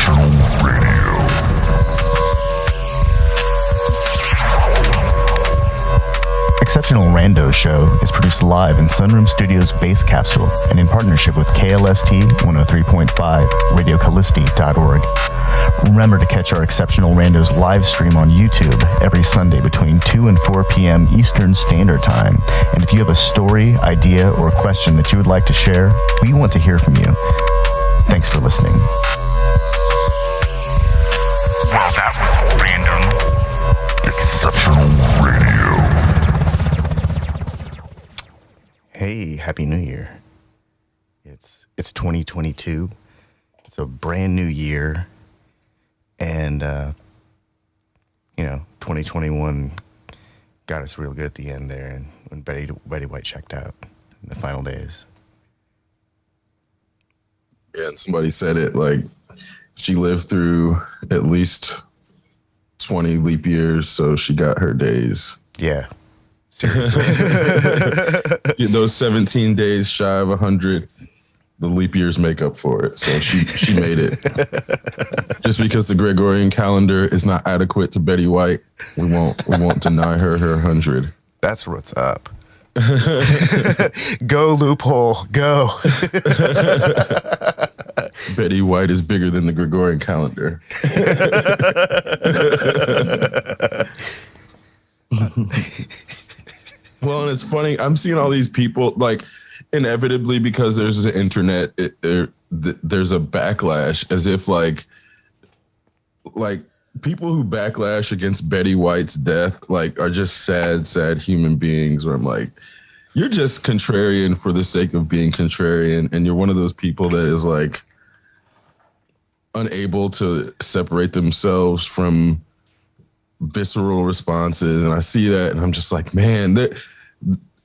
Exceptional Radio. Exceptional Randos show is produced live in Sunroom Studios' Bass Capsule and in partnership with KLST 103.5, RadioCallisti.org. Remember to catch our Exceptional Randos live stream on YouTube every Sunday between 2 and 4 p.m. Eastern Standard Time. And if you have a story, idea, or question that you would like to share, we want to hear from you. Thanks for listening. Well, that was random. Exceptional Radio. Hey, Happy New Year. It's 2022. It's a brand new year. And, 2021 got us real good at the end there, and when Betty White checked out in the final days. Yeah, and somebody said it, like, she lived through at least 20 leap years, so she got her days. Yeah. Seriously. Those 17 days shy of 100, the leap years make up for it. So she made it. Just because the Gregorian calendar is not adequate to Betty White, we won't deny her 100. That's what's up. Go loophole, go. Betty White is bigger than the Gregorian calendar. Well, and it's funny. I'm seeing all these people, like, inevitably, because there's the internet, there's a backlash, as if like people who backlash against Betty White's death, like, are just sad human beings. Where I'm like, you're just contrarian for the sake of being contrarian, and you're one of those people that is like unable to separate themselves from visceral responses. And I see that, and I'm just like, man,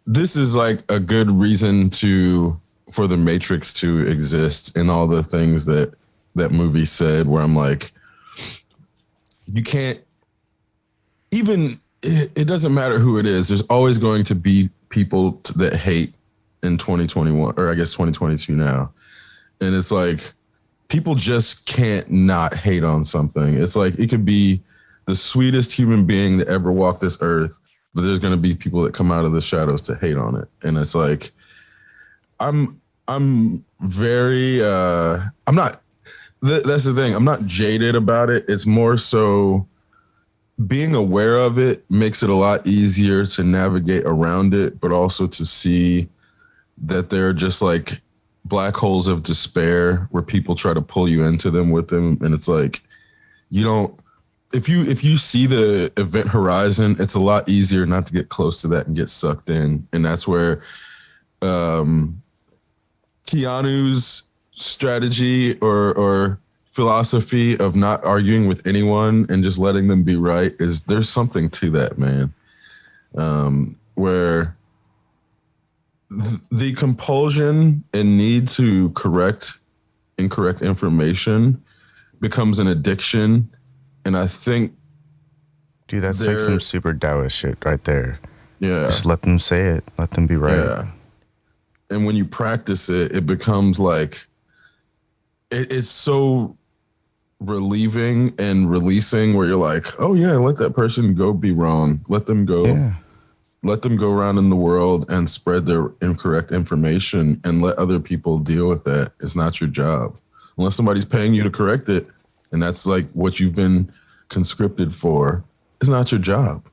this is like a good reason for the Matrix to exist, and all the things that movie said, where I'm like, you can't even, it doesn't matter who it is. There's always going to be people that hate in 2021, or I guess 2022 now. And it's like, people just can't not hate on something. It's like, it could be the sweetest human being that ever walked this earth, but there's going to be people that come out of the shadows to hate on it. And it's like, I'm very, I'm not, that's the thing. I'm not jaded about it. It's more so being aware of it makes it a lot easier to navigate around it, but also to see that they're just like black holes of despair where people try to pull you into them with them. And it's like, you don't, if you see the event horizon, it's a lot easier not to get close to that and get sucked in. And that's where Keanu's strategy or philosophy of not arguing with anyone and just letting them be right is, there's something to that, man. Where the compulsion and need to correct incorrect information becomes an addiction. And I think, dude, that's like some super Taoist shit right there. Yeah. Just let them say it. Let them be right. Yeah. And when you practice it, it becomes like, it's so relieving and releasing, where you're like, oh yeah, let that person go be wrong. Let them go. Yeah. Let them go around in the world and spread their incorrect information, and let other people deal with that. It's not your job. Unless somebody's paying you to correct it, and that's like what you've been conscripted for, it's not your job.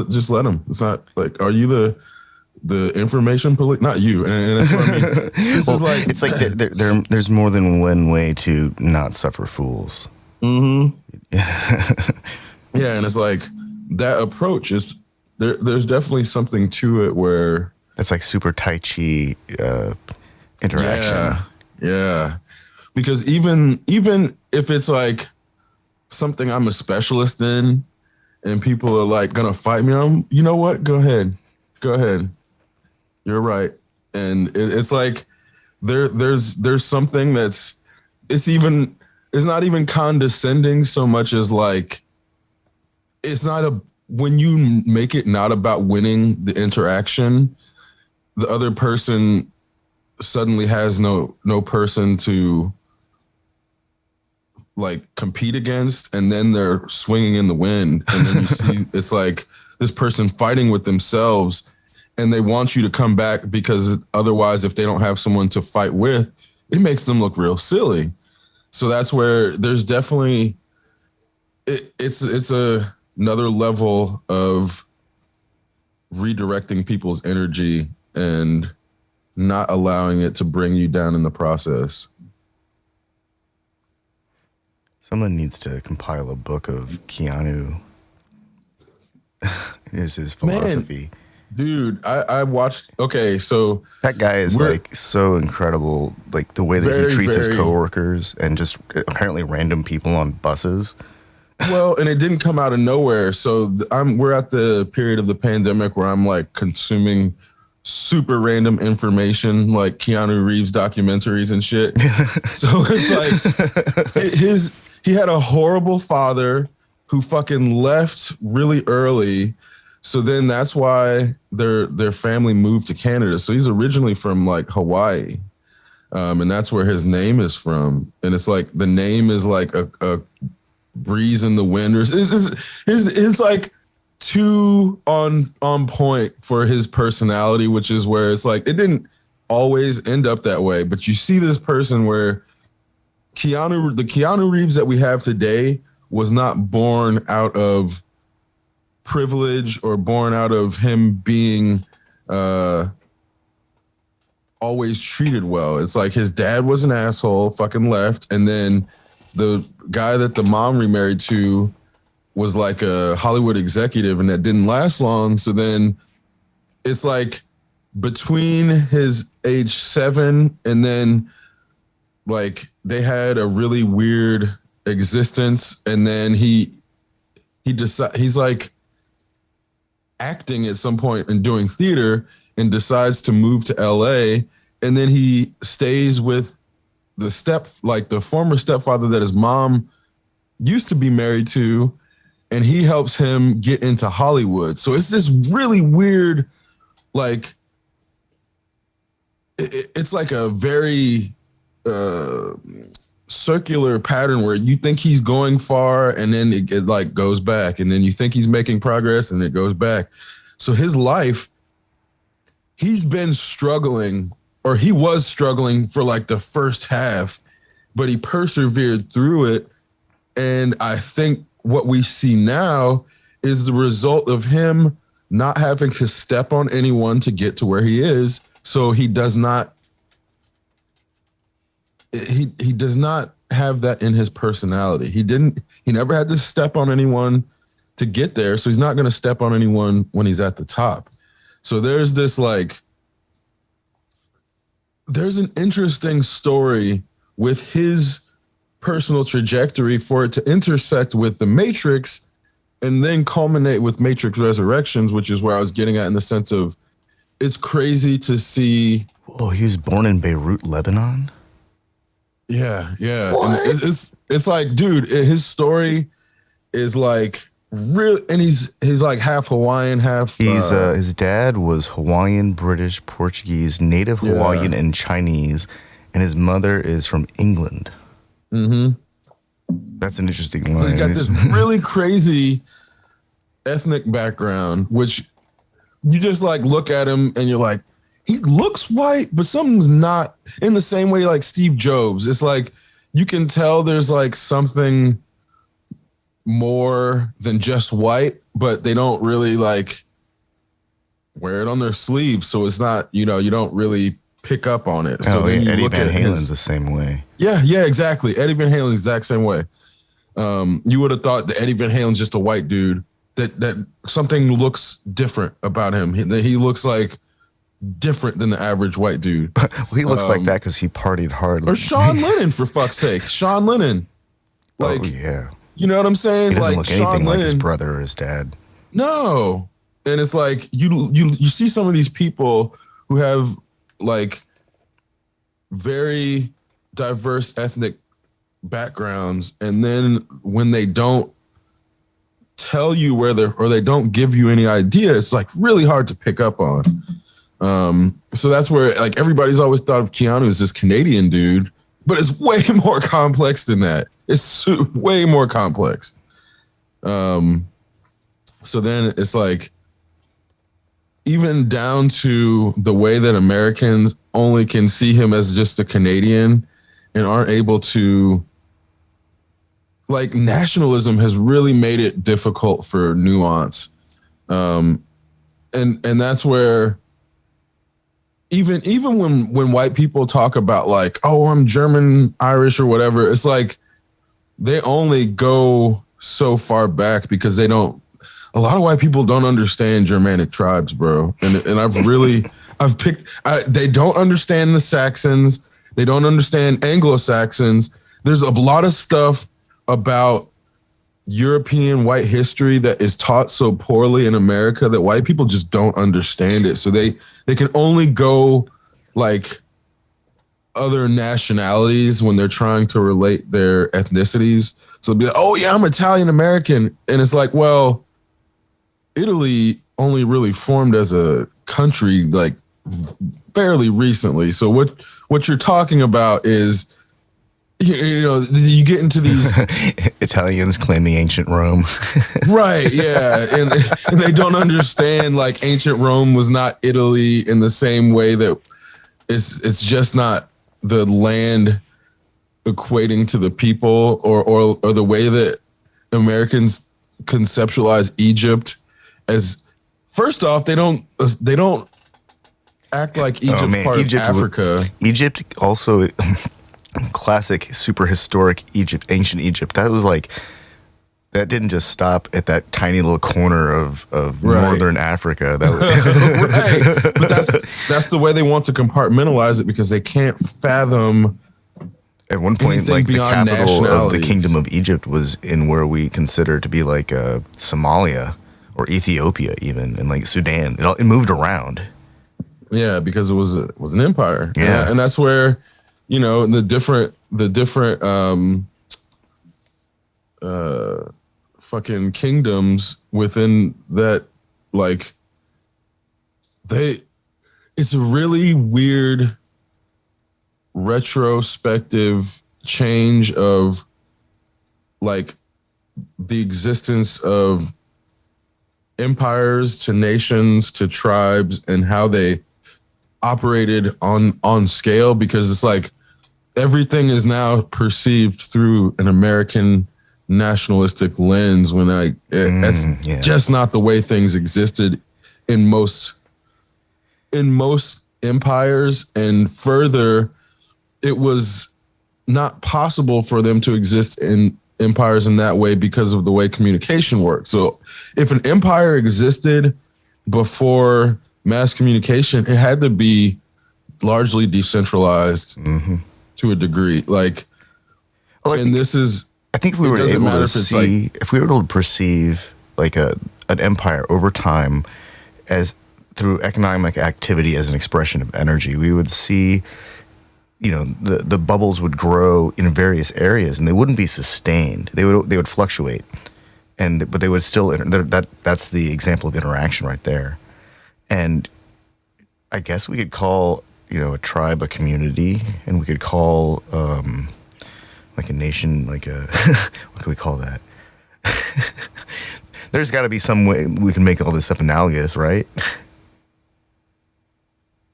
Just let them. It's not like, are you the information police? Not you. And that's what I mean. This is like, it's like there's more than one way to not suffer fools. Mm-hmm. Yeah, and it's like that approach is there's definitely something to it where it's like super Tai Chi interaction. Yeah. Because even if it's like something I'm a specialist in, and people are like gonna fight me, you know what? Go ahead. You're right. And it's like there's something that's it's not even condescending so much as like, it's not when you make it not about winning the interaction, the other person suddenly has no person to like compete against, and then they're swinging in the wind, and then you see it's like this person fighting with themselves, and they want you to come back because otherwise, if they don't have someone to fight with, it makes them look real silly. So that's where there's definitely another level of redirecting people's energy and not allowing it to bring you down in the process. Someone needs to compile a book of Keanu. Is his philosophy. Man, dude, I watched. Okay, so that guy is like so incredible. Like the way that he treats his coworkers and just apparently random people on buses. Well, and it didn't come out of nowhere. So we're at the period of the pandemic where I'm like consuming super random information, like Keanu Reeves documentaries and shit. So it's like he had a horrible father who fucking left really early. So then that's why their family moved to Canada. So he's originally from like Hawaii. And that's where his name is from. And it's like the name is like a breeze in the wind. It's like too on point for his personality, which is where it's like it didn't always end up that way. But you see this person where the Keanu Reeves that we have today was not born out of privilege or born out of him being always treated well. It's like his dad was an asshole, fucking left, and then the guy that the mom remarried to was like a Hollywood executive, and that didn't last long. So then it's like between his age 7 and then like they had a really weird existence, and then he's like acting at some point and doing theater and decides to move to LA, and then he stays with the former stepfather that his mom used to be married to, and he helps him get into Hollywood. So it's this really weird, like it's like a very circular pattern where you think he's going far and then it like goes back, and then you think he's making progress and it goes back. So his life, he's been struggling, or he was struggling for like the first half, but he persevered through it. And I think what we see now is the result of him not having to step on anyone to get to where he is. So he does not have that in his personality. He never had to step on anyone to get there. So he's not going to step on anyone when he's at the top. So there's this there's an interesting story with his personal trajectory for it to intersect with the Matrix and then culminate with Matrix Resurrections, which is where I was getting at in the sense of it's crazy to see. Oh, he was born in Beirut, Lebanon? Yeah. And it's like, dude, his story is like real, and he's like half Hawaiian, half. His dad was Hawaiian, British, Portuguese, native Hawaiian, and Chinese, and his mother is from England. Mm-hmm. That's an interesting line. So he's got this really crazy ethnic background, which you just like look at him and you're like, he looks white, but something's not, in the same way like Steve Jobs. It's like you can tell there's like something more than just white, but they don't really like wear it on their sleeve. So it's not, you don't really pick up on it. So then you Eddie look Van at Halen's the same way. Yeah, exactly. Eddie Van Halen's the exact same way. You would have thought that Eddie Van Halen's just a white dude, that something looks different about him. He looks like different than the average white dude. Well, he looks like that because he partied hard. Or Sean Lennon, for fuck's sake. Sean Lennon. Like, oh, yeah. You know what I'm saying? He doesn't like look Sean anything Lennon, like his brother or his dad. No. And it's like you see some of these people who have like very diverse ethnic backgrounds, and then when they don't tell you where they're, or they don't give you any idea, it's like really hard to pick up on. So that's where like everybody's always thought of Keanu as this Canadian dude, but it's way more complex than that. It's way more complex. So then it's like, even down to the way that Americans only can see him as just a Canadian and aren't able to, like, nationalism has really made it difficult for nuance. And that's where even when white people talk about, like, oh, I'm German, Irish, or whatever, it's like they only go so far back because they don't. A lot of white people don't understand Germanic tribes, bro. And they don't understand the Saxons. They don't understand Anglo-Saxons. There's a lot of stuff about European white history that is taught so poorly in America that white people just don't understand it. So they can only go, like, other nationalities when they're trying to relate their ethnicities. So be like, oh yeah, I'm Italian American. And it's like, well, Italy only really formed as a country like fairly recently. So what you're talking about is, you know, you get into these Italians claiming ancient Rome. Right, yeah. And they don't understand, like, ancient Rome was not Italy in the same way that it's just not the land equating to the people, or the way that Americans conceptualize Egypt as, first off, they don't act like Egypt's part of Africa. Egypt also, classic, super historic Egypt, ancient Egypt. That was like, that didn't just stop at that tiny little corner of northern Africa. That was right. But that's the way they want to compartmentalize it, because they can't fathom. At one point, like, the capital of the Kingdom of Egypt was in where we consider to be like Somalia or Ethiopia, even, and like Sudan. It moved around. Yeah, because it was an empire. Yeah, and that's where, you know, the different fucking kingdoms within that, like, it's a really weird retrospective change of, like, the existence of empires to nations to tribes and how they operated on scale, because it's like everything is now perceived through an American nationalistic lens, when it's just not the way things existed in most empires. And further, it was not possible for them to exist in empires in that way because of the way communication worked. So if an empire existed before mass communication, it had to be largely decentralized to a degree. And this is, I think if we were able to see, if we were able to perceive like an empire over time as through economic activity as an expression of energy, we would see, you know, the bubbles would grow in various areas and they wouldn't be sustained. They would fluctuate, but they would still, that's the example of interaction right there. And I guess we could call, you know, a tribe a community, and we could call like a nation, like a what can we call that? There's got to be some way we can make all this stuff analogous, right?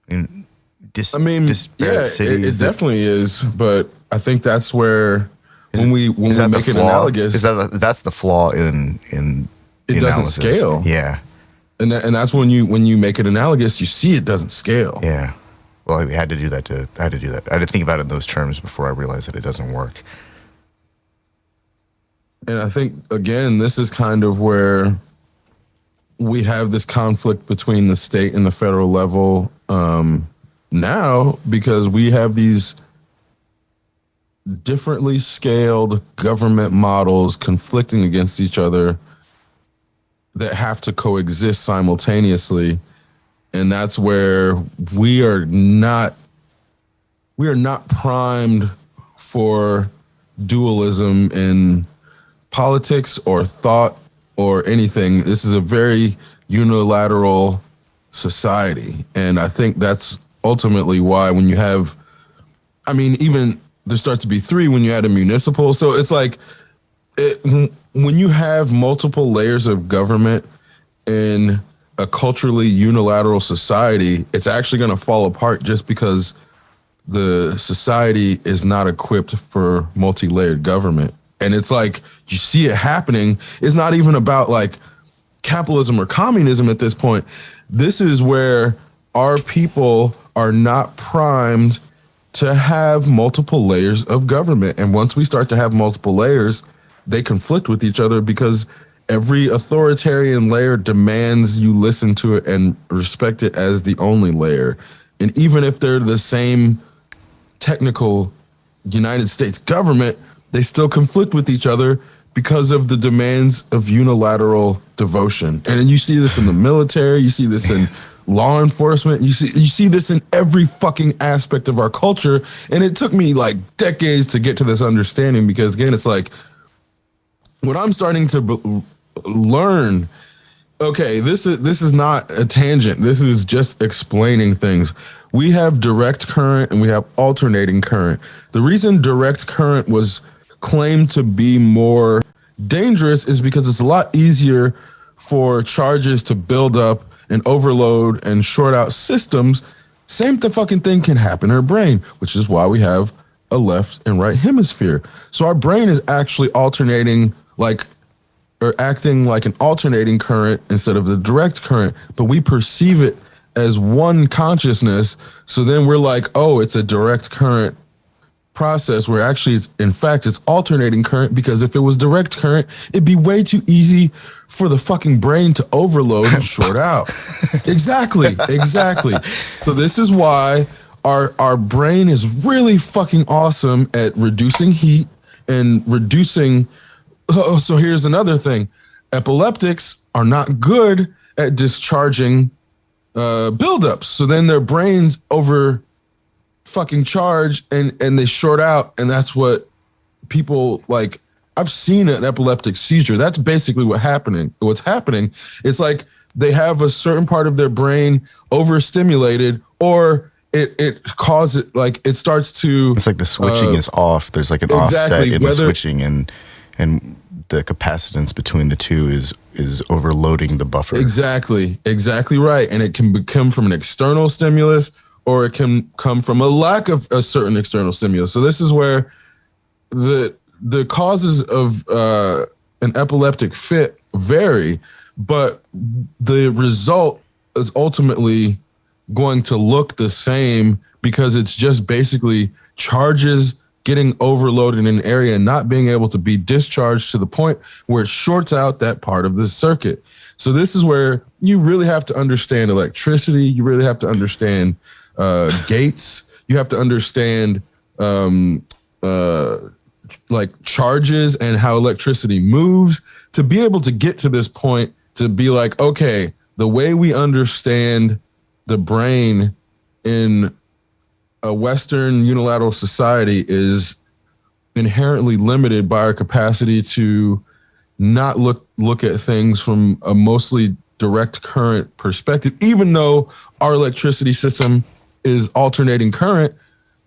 It definitely is, but I think that's where when we make it analogous, that's the flaw in it doesn't scale. Yeah, and that's when you make it analogous, you see it doesn't scale. Yeah. Well, I had to do that. I had to think about it in those terms before I realized that it doesn't work. And I think, again, this is kind of where we have this conflict between the state and the federal level now, because we have these differently scaled government models conflicting against each other that have to coexist simultaneously. And that's where we are not primed for dualism in politics or thought or anything. This is a very unilateral society. And I think that's ultimately why when you have, I mean, even there starts to be 3 when you add a municipal. So it's like when you have multiple layers of government in a culturally unilateral society, it's actually going to fall apart just because the society is not equipped for multi-layered government. And it's like, you see it happening. It's not even about like capitalism or communism at this point. This is where our people are not primed to have multiple layers of government. And once we start to have multiple layers, they conflict with each other because every authoritarian layer demands you listen to it and respect it as the only layer. And even if they're the same technical United States government, they still conflict with each other because of the demands of unilateral devotion. And then you see this in the military, you see this in law enforcement, you see this in every fucking aspect of our culture. And it took me like decades to get to this understanding because, again, it's like what I'm starting to learn. Okay, this is not a tangent. This is just explaining things. We have direct current and we have alternating current. The reason direct current was claimed to be more dangerous is because it's a lot easier for charges to build up and overload and short out systems. Same fucking thing can happen in our brain, which is why we have a left and right hemisphere. So our brain is actually alternating or acting like an alternating current instead of the direct current, but we perceive it as one consciousness. So then we're like, oh, it's a direct current process, where actually in fact it's alternating current, because if it was direct current, it'd be way too easy for the fucking brain to overload and short out. Exactly. So this is why our brain is really fucking awesome at reducing heat and reducing. Oh, so here's another thing. Epileptics are not good at discharging buildups. So then their brains over fucking charge and they short out. And that's what people like. I've seen an epileptic seizure. That's basically what's happening. It's like they have a certain part of their brain overstimulated, or it causes, like, it starts to. It's like the switching is off. There's like an offset in the switching, and the capacitance between the two is overloading the buffer. Exactly right. And it can come from an external stimulus, or it can come from a lack of a certain external stimulus. So this is where the causes of an epileptic fit vary, but the result is ultimately going to look the same, because it's just basically charges getting overloaded in an area and not being able to be discharged to the point where it shorts out that part of the circuit. So this is where you really have to understand electricity. You really have to understand gates. You have to understand like charges and how electricity moves to be able to get to this point, to be like, okay, the way we understand the brain in a Western unilateral society is inherently limited by our capacity to not look at things from a mostly direct current perspective. Even though our electricity system is alternating current,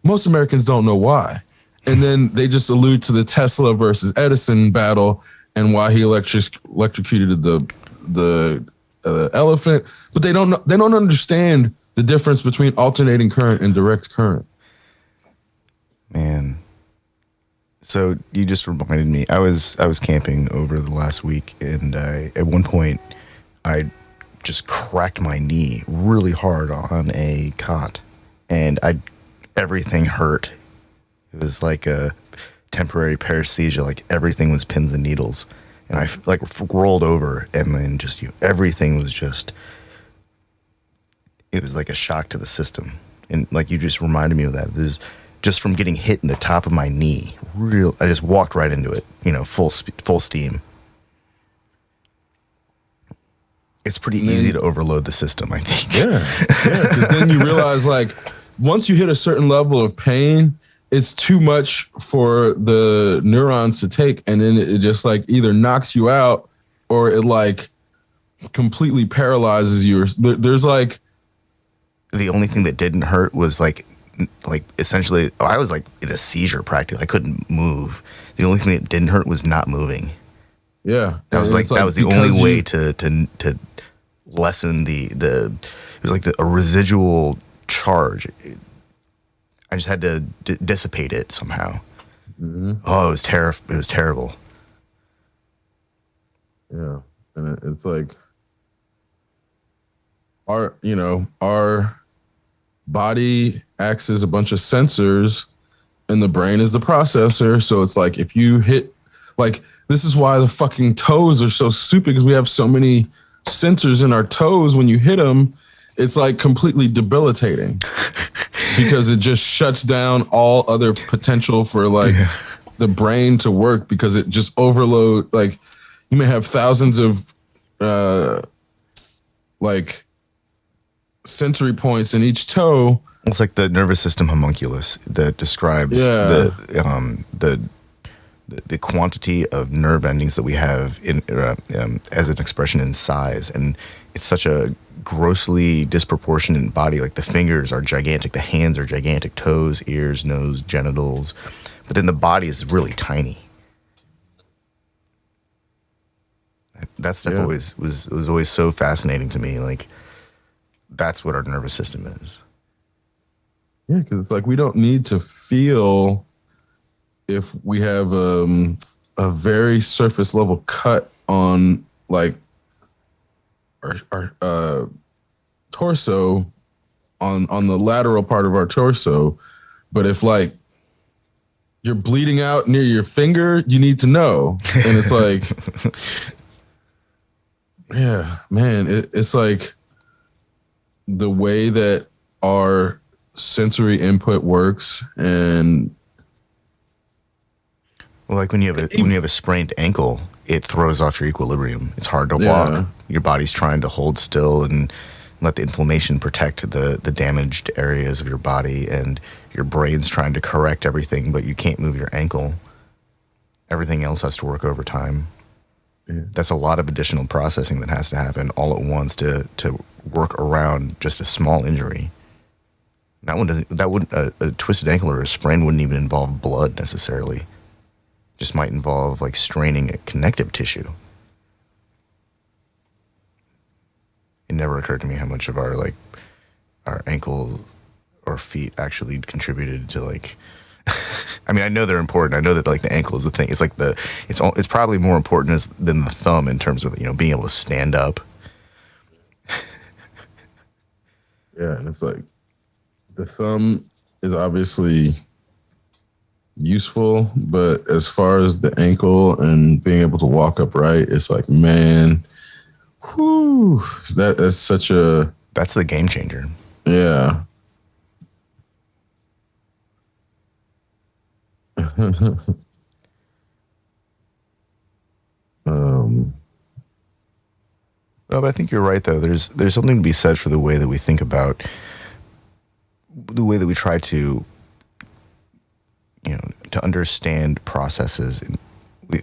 most Americans don't know why. And then they just allude to the Tesla versus Edison battle and why he electrocuted the elephant, but they don't understand the difference between alternating current and direct current. Man, so you just reminded me. I was camping over the last week, and at one point I just cracked my knee really hard on a cot, and everything hurt. It was like a temporary paresthesia, like everything was pins and needles. And I like rolled over, and then just everything was just, it was like a shock to the system. And like you just reminded me of that. There's just from getting hit in the top of my knee. I just walked right into it, full steam. It's pretty easy to overload the system, I think. Yeah. Because then you realize, like, once you hit a certain level of pain, it's too much for the neurons to take, and then it just like either knocks you out or it like completely paralyzes you. There's like, the only thing that didn't hurt was like like essentially, I was like in a seizure practically. I couldn't move. The only thing that didn't hurt was not moving. Yeah, That was like that was the only way to lessen the it was like a residual charge. I just had to dissipate it somehow. Mm-hmm. Oh, it was It was terrible. Yeah, and it's like our body acts as a bunch of sensors, and the brain is the processor. So it's like if you hit, like, this is why the fucking toes are so stupid, because we have so many sensors in our toes. When you hit them, it's like completely debilitating because it just shuts down all other potential for like the brain to work, because it just overload. Like, you may have thousands of like sensory points in each toe. It's like the nervous system homunculus that describes the quantity of nerve endings that we have in as an expression in size, and it's such a grossly disproportionate body. Like the fingers are gigantic, the hands are gigantic, toes, ears, nose, genitals, but then the body is really tiny. That stuff always was always so fascinating to me. Like, that's what our nervous system is. Yeah, because it's like we don't need to feel if we have a very surface level cut on like our torso, on the lateral part of our torso. But if like you're bleeding out near your finger, you need to know. And it's like, yeah, man, it's like the way that our sensory input works. And well, like when you have a sprained ankle, it throws off your equilibrium. It's hard to walk. Your body's trying to hold still and let the inflammation protect the damaged areas of your body, and your brain's trying to correct everything, but you can't move your ankle. Everything else has to work overtime. Yeah. That's a lot of additional processing that has to happen all at once to work around just a small injury. A twisted ankle or a sprain wouldn't even involve blood necessarily. Just might involve like straining a connective tissue. It never occurred to me how much of our ankle or feet actually contributed to like. I mean, I know they're important. I know that like the ankle is the thing. It's like it's probably more important than the thumb in terms of being able to stand up. Yeah, and it's like the thumb is obviously useful, but as far as the ankle and being able to walk upright, it's like, man, whew, that's such a... That's the game changer. Yeah. Well, but I think you're right, though. There's something to be said for the way that we think about, the way that we try to, to understand processes.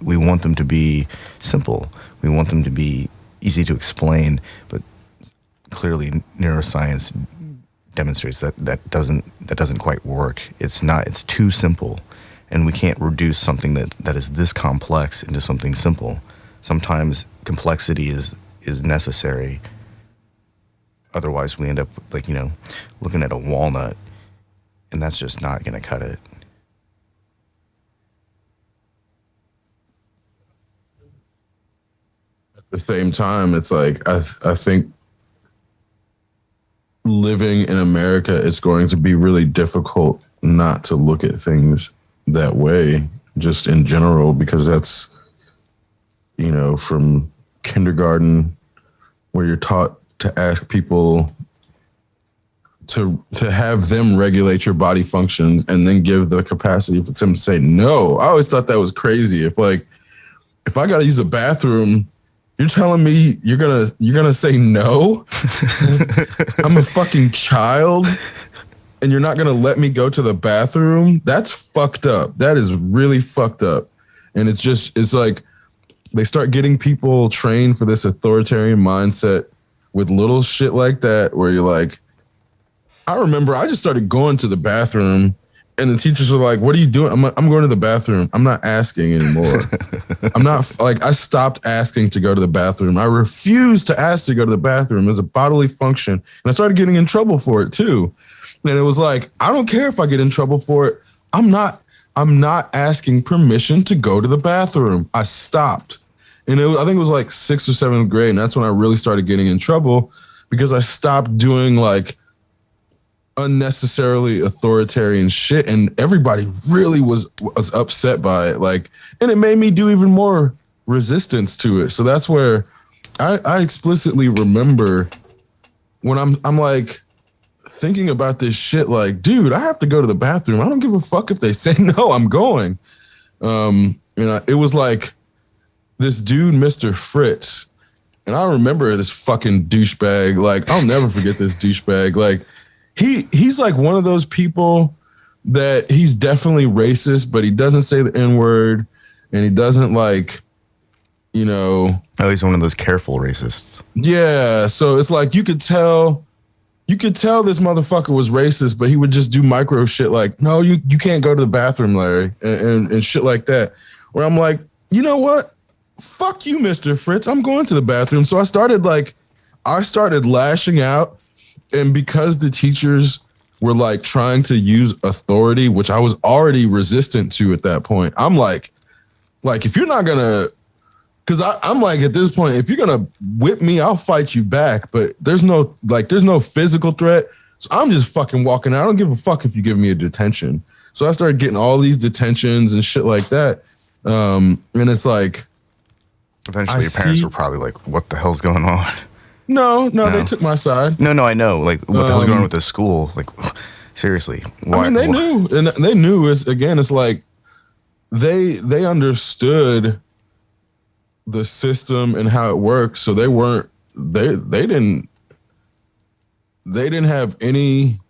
We want them to be simple. We want them to be easy to explain, but clearly neuroscience demonstrates that doesn't quite work. It's too simple, and we can't reduce something that is this complex into something simple. Sometimes complexity is necessary. Otherwise, we end up looking at a walnut, and that's just not going to cut it. At the same time, it's like I think living in America, it's going to be really difficult not to look at things that way, just in general, because that's, from kindergarten, where you're taught to ask people to have them regulate your body functions and then give the capacity for them to say no. I always thought that was crazy. If I got to use a bathroom, you're telling me you're gonna say no? I'm a fucking child, and you're not gonna let me go to the bathroom? That's fucked up. That is really fucked up. And it's like they start getting people trained for this authoritarian mindset with little shit like that, where you're like, I remember I just started going to the bathroom, and the teachers were like, "What are you doing?" I'm going to the bathroom. I'm not asking anymore. I'm not like, I stopped asking to go to the bathroom. I refused to ask to go to the bathroom as a bodily function. And I started getting in trouble for it too. And it was like, I don't care if I get in trouble for it. I'm not asking permission to go to the bathroom. I stopped. And I think it was like 6th or 7th grade. And that's when I really started getting in trouble because I stopped doing like unnecessarily authoritarian shit. And everybody really was upset by it. Like, and it made me do even more resistance to it. So that's where I explicitly remember when I'm like thinking about this shit, like, dude, I have to go to the bathroom. I don't give a fuck if they say no, I'm going. It was like this dude, Mr. Fritz. And I remember this fucking douchebag. Like, I'll never forget this douchebag. Like, he's like one of those people that he's definitely racist, but he doesn't say the N-word, and he doesn't like, you know. Oh, he's one of those careful racists. Yeah. So it's like you could tell this motherfucker was racist, but he would just do micro shit like, no, you can't go to the bathroom, Larry, and shit like that. Where I'm like, you know what? Fuck you, Mr. Fritz. I'm going to the bathroom. So I started lashing out. And because the teachers were like trying to use authority, which I was already resistant to at that point, I'm like, if you're not gonna, because I'm like, at this point, if you're gonna whip me, I'll fight you back. But there's no physical threat. So I'm just fucking walking out. I don't give a fuck if you give me a detention. So I started getting all these detentions and shit like that. And it's like, eventually your parents were probably like, what the hell's going on? No, they took my side. No, I know. Like, what the hell's going on with this school? Like, seriously. Why? I mean, they knew. And they knew. It's like they understood the system and how it works. So they didn't have any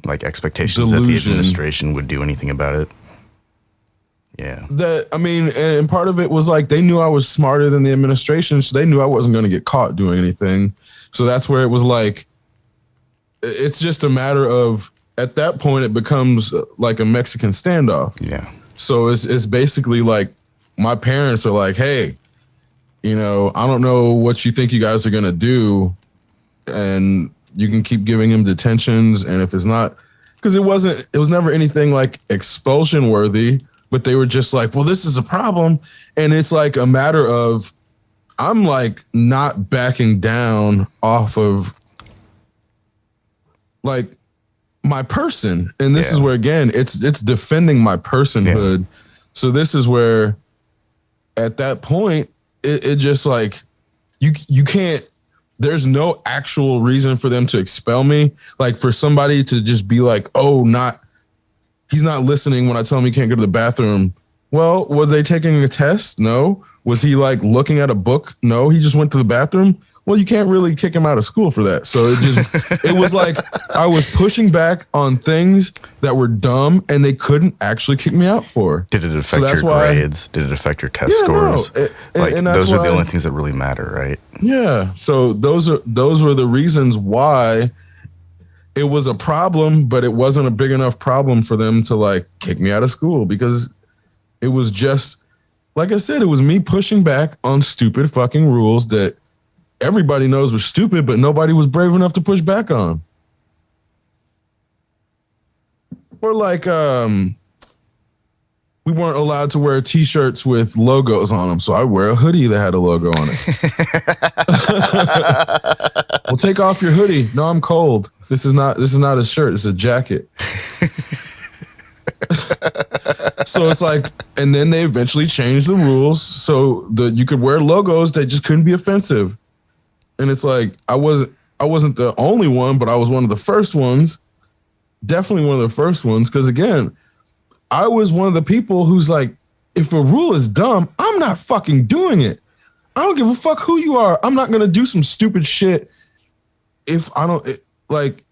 like expectations delusion that the administration would do anything about it. Yeah. And part of it was like they knew I was smarter than the administration, so they knew I wasn't going to get caught doing anything. So that's where it was like, it's just a matter of, at that point, it becomes like a Mexican standoff. Yeah. So it's basically like my parents are like, hey, I don't know what you think you guys are going to do. And you can keep giving him detentions. And if it's not, because it was never anything like expulsion worthy. But they were just like, well, this is a problem. And it's like a matter of, I'm like not backing down off of like my person. And this is where, again, it's defending my personhood. Yeah. So this is where at that point, it just like, you can't, there's no actual reason for them to expel me. Like for somebody to just be like, oh, he's not listening when I tell him he can't go to the bathroom. Well, was they taking a test? No. Was he like looking at a book? No. He just went to the bathroom. Well, you can't really kick him out of school for that. So it was like I was pushing back on things that were dumb and they couldn't actually kick me out for. Did it affect your grades? Did it affect your test scores? No. Those are the only things that really matter, right? Yeah. So those were the reasons why it was a problem, but it wasn't a big enough problem for them to like kick me out of school, because it was just, like I said, it was me pushing back on stupid fucking rules that everybody knows were stupid, but nobody was brave enough to push back on. Or like, we weren't allowed to wear t-shirts with logos on them. So I wear a hoodie that had a logo on it. Well, take off your hoodie. No, I'm cold. This is not a shirt. It's a jacket. So it's like, and then they eventually changed the rules so that you could wear logos that just couldn't be offensive. And it's like, I wasn't the only one, but I was one of the first ones. Definitely one of the first ones. Because again, I was one of the people who's like, if a rule is dumb, I'm not fucking doing it. I don't give a fuck who you are. I'm not going to do some stupid shit if I don't like.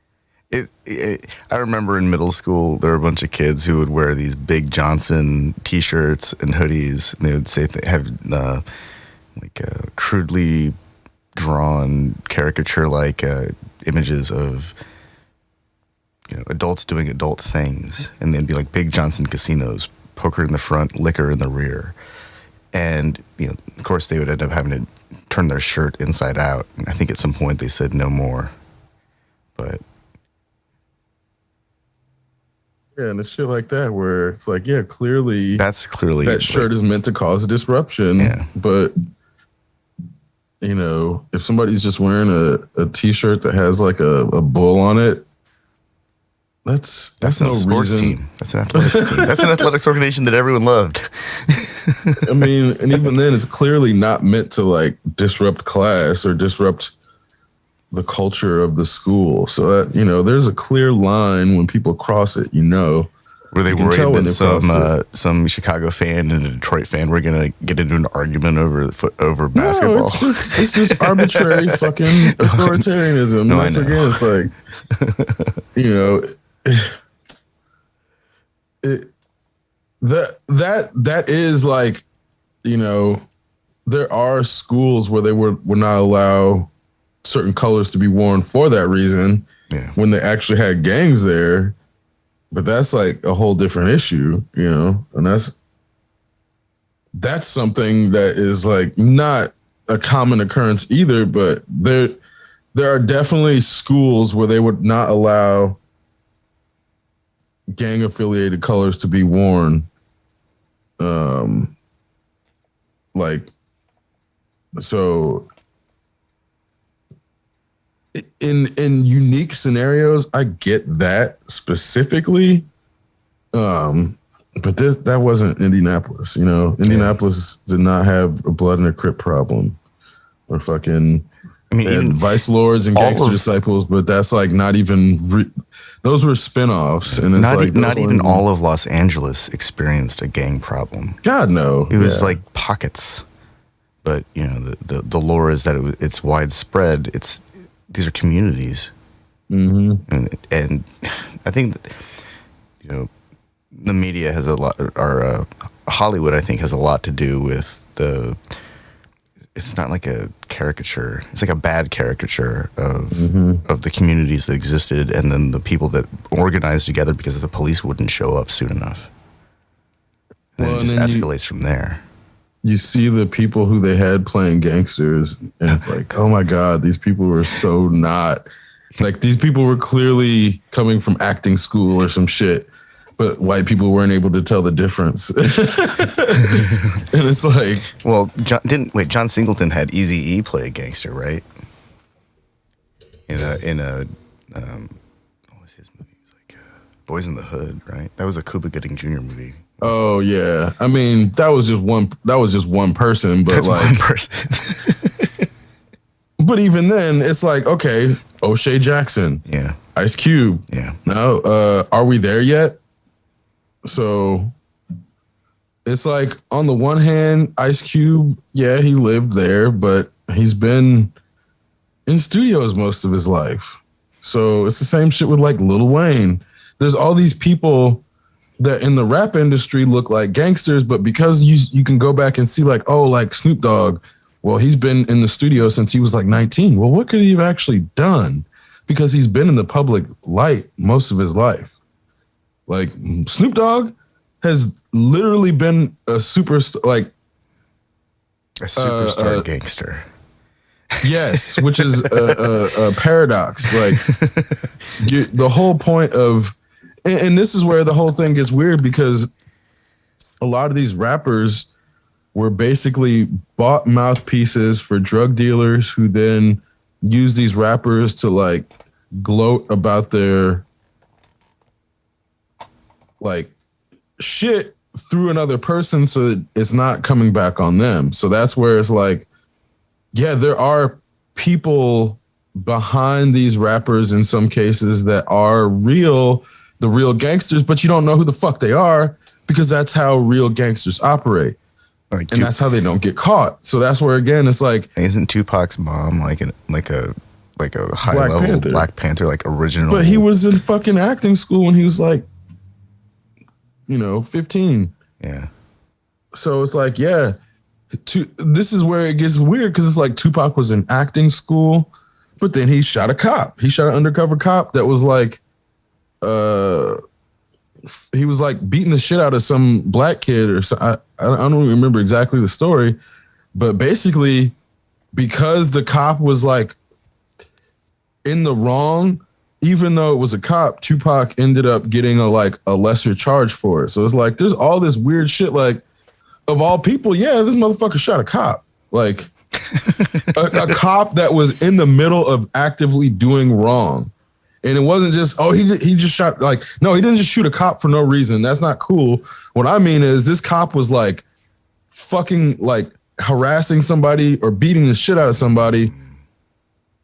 I remember in middle school, there were a bunch of kids who would wear these Big Johnson T-shirts and hoodies, and they would say they have crudely drawn caricature-like images of adults doing adult things, and they'd be like Big Johnson casinos, poker in the front, liquor in the rear, and of course they would end up having to turn their shirt inside out. And I think at some point they said no more, but. Yeah, and it's shit like that where it's like, clearly that shirt is meant to cause a disruption. Yeah. But if somebody's just wearing a t-shirt that has like a bull on it, that's no a sports reason. Team. That's an athletics team. That's an athletics organization that everyone loved. I mean, and even then, it's clearly not meant to like disrupt class or disrupt the culture of the school. So that, there's a clear line when people cross it, Were they worried that some Chicago fan and a Detroit fan were going to get into an argument over basketball? No, it's just arbitrary fucking authoritarianism. No, Once again, it's like, that is like, there are schools where they would not allow certain colors to be worn for that reason when they actually had gangs there. But that's like a whole different issue, and that's something that is like not a common occurrence either. But there are definitely schools where they would not allow gang affiliated colors to be worn. So in unique scenarios, I get that specifically. But that wasn't Indianapolis, Indianapolis did not have a blood and a Crip problem or fucking even Vice Lords and Gangster Disciples, but that's like not even those were spinoffs, and it's not even all of Los Angeles experienced a gang problem. God no, it was like pockets, but the lore is that it's widespread. These are communities, and I think that, the media has a lot, or Hollywood, I think, has a lot to do with it's not like a caricature. It's like a bad caricature of the communities that existed, and then the people that organized together because the police wouldn't show up soon enough. And it just escalates from there. You see the people who they had playing gangsters, and it's like, oh my God, these people were so not. Like, these people were clearly coming from acting school or some shit, but white people weren't able to tell the difference. And it's like, well, John Singleton had Eazy-E play a gangster, right? In a what was his movie? It was like Boys in the Hood, right? That was a Cuba Gooding Jr. movie. Oh yeah, I mean that was just one person, but that's like one person. But even then, it's like, okay, O'Shea Jackson, Ice Cube, no, are we there yet? So it's like, on the one hand, Ice Cube, he lived there, but he's been in studios most of his life. So it's the same shit with like Lil Wayne. There's all these people that in the rap industry look like gangsters, but because you can go back and see like, oh, like Snoop Dogg, well, he's been in the studio since he was like 19. Well, what could he have actually done? Because he's been in the public light most of his life. Like, Snoop Dogg has literally been a superstar, like a superstar gangster. Yes, which is a paradox. Like, the whole point of, and this is where the whole thing gets weird, because a lot of these rappers were basically bought mouthpieces for drug dealers who then use these rappers to like gloat about their like shit through another person, so that it's not coming back on them. So that's where it's like, there are people behind these rappers in some cases that are the real gangsters, but you don't know who the fuck they are, because that's how real gangsters operate. And that's how they don't get caught. So that's where, again, it's like, isn't Tupac's mom like a high level Black Panther, like original? But he was in fucking acting school when he was like, 15. Yeah. So it's like, this is where it gets weird, because it's like Tupac was in acting school, but then he shot a cop. He shot an undercover cop that was like uh he was like beating the shit out of some black kid or so. I don't remember exactly the story, but basically because the cop was like in the wrong, even though it was a cop, Tupac ended up getting a lesser charge for it. So it's like there's all this weird shit. Like, of all people, yeah, this motherfucker shot a cop. Like a cop that was in the middle of actively doing wrong. And it wasn't just, he just shot, like, no, he didn't just shoot a cop for no reason. That's not cool. What I mean is this cop was like fucking like harassing somebody or beating the shit out of somebody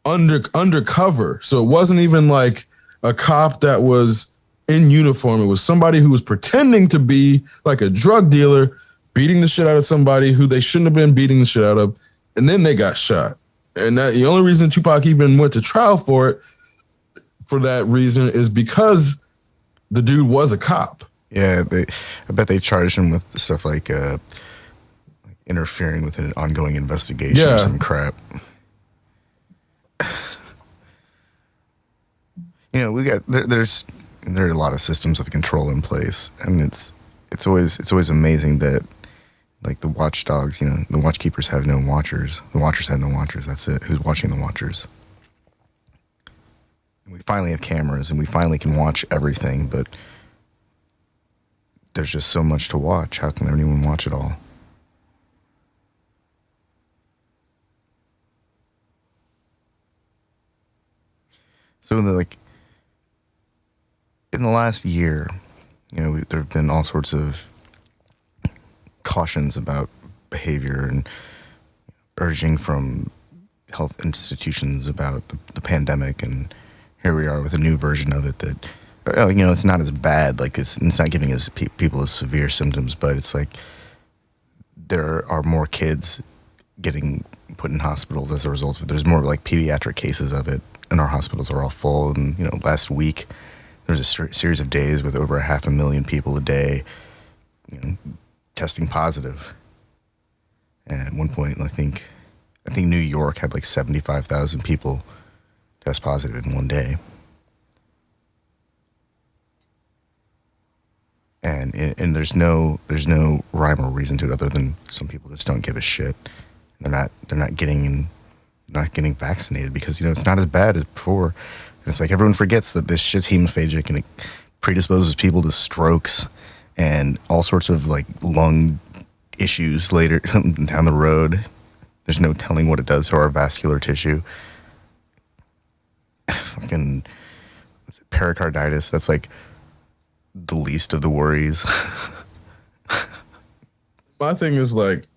undercover. So it wasn't even like a cop that was in uniform. It was somebody who was pretending to be like a drug dealer, beating the shit out of somebody who they shouldn't have been beating the shit out of. And then they got shot. And that, the only reason Tupac even went to trial for that reason is because the dude was a cop. Yeah, I bet they charged him with stuff like interfering with an ongoing investigation or some crap. You know, we got there are a lot of systems of control in place, and it's always amazing that like the watchdogs, you know, the watchkeepers have no watchers, the watchers have no watchers. That's it. Who's watching the watchers? And we finally have cameras, and we finally can watch everything, but there's just so much to watch. How can anyone watch it all? So like in the last year, you know, there have been all sorts of cautions about behavior and urging from health institutions about the pandemic, and here we are with a new version of it that, you know, it's not as bad. Like it's not giving us people as severe symptoms, but it's like there are more kids getting put in hospitals as a result of it. There's more like pediatric cases of it, and our hospitals are all full. And you know, last week there was a series of days with over 500,000 people a day, you know, testing positive. And at one point, I think New York had like 75,000 people test positive in one day. And there's no rhyme or reason to it other than some people just don't give a shit. They're not getting vaccinated because, you know, it's not as bad as before. And it's like everyone forgets that this shit's hemophagic and it predisposes people to strokes and all sorts of like lung issues later down the road. There's no telling what it does to our vascular tissue. Fucking pericarditis, that's like the least of the worries. My thing is like,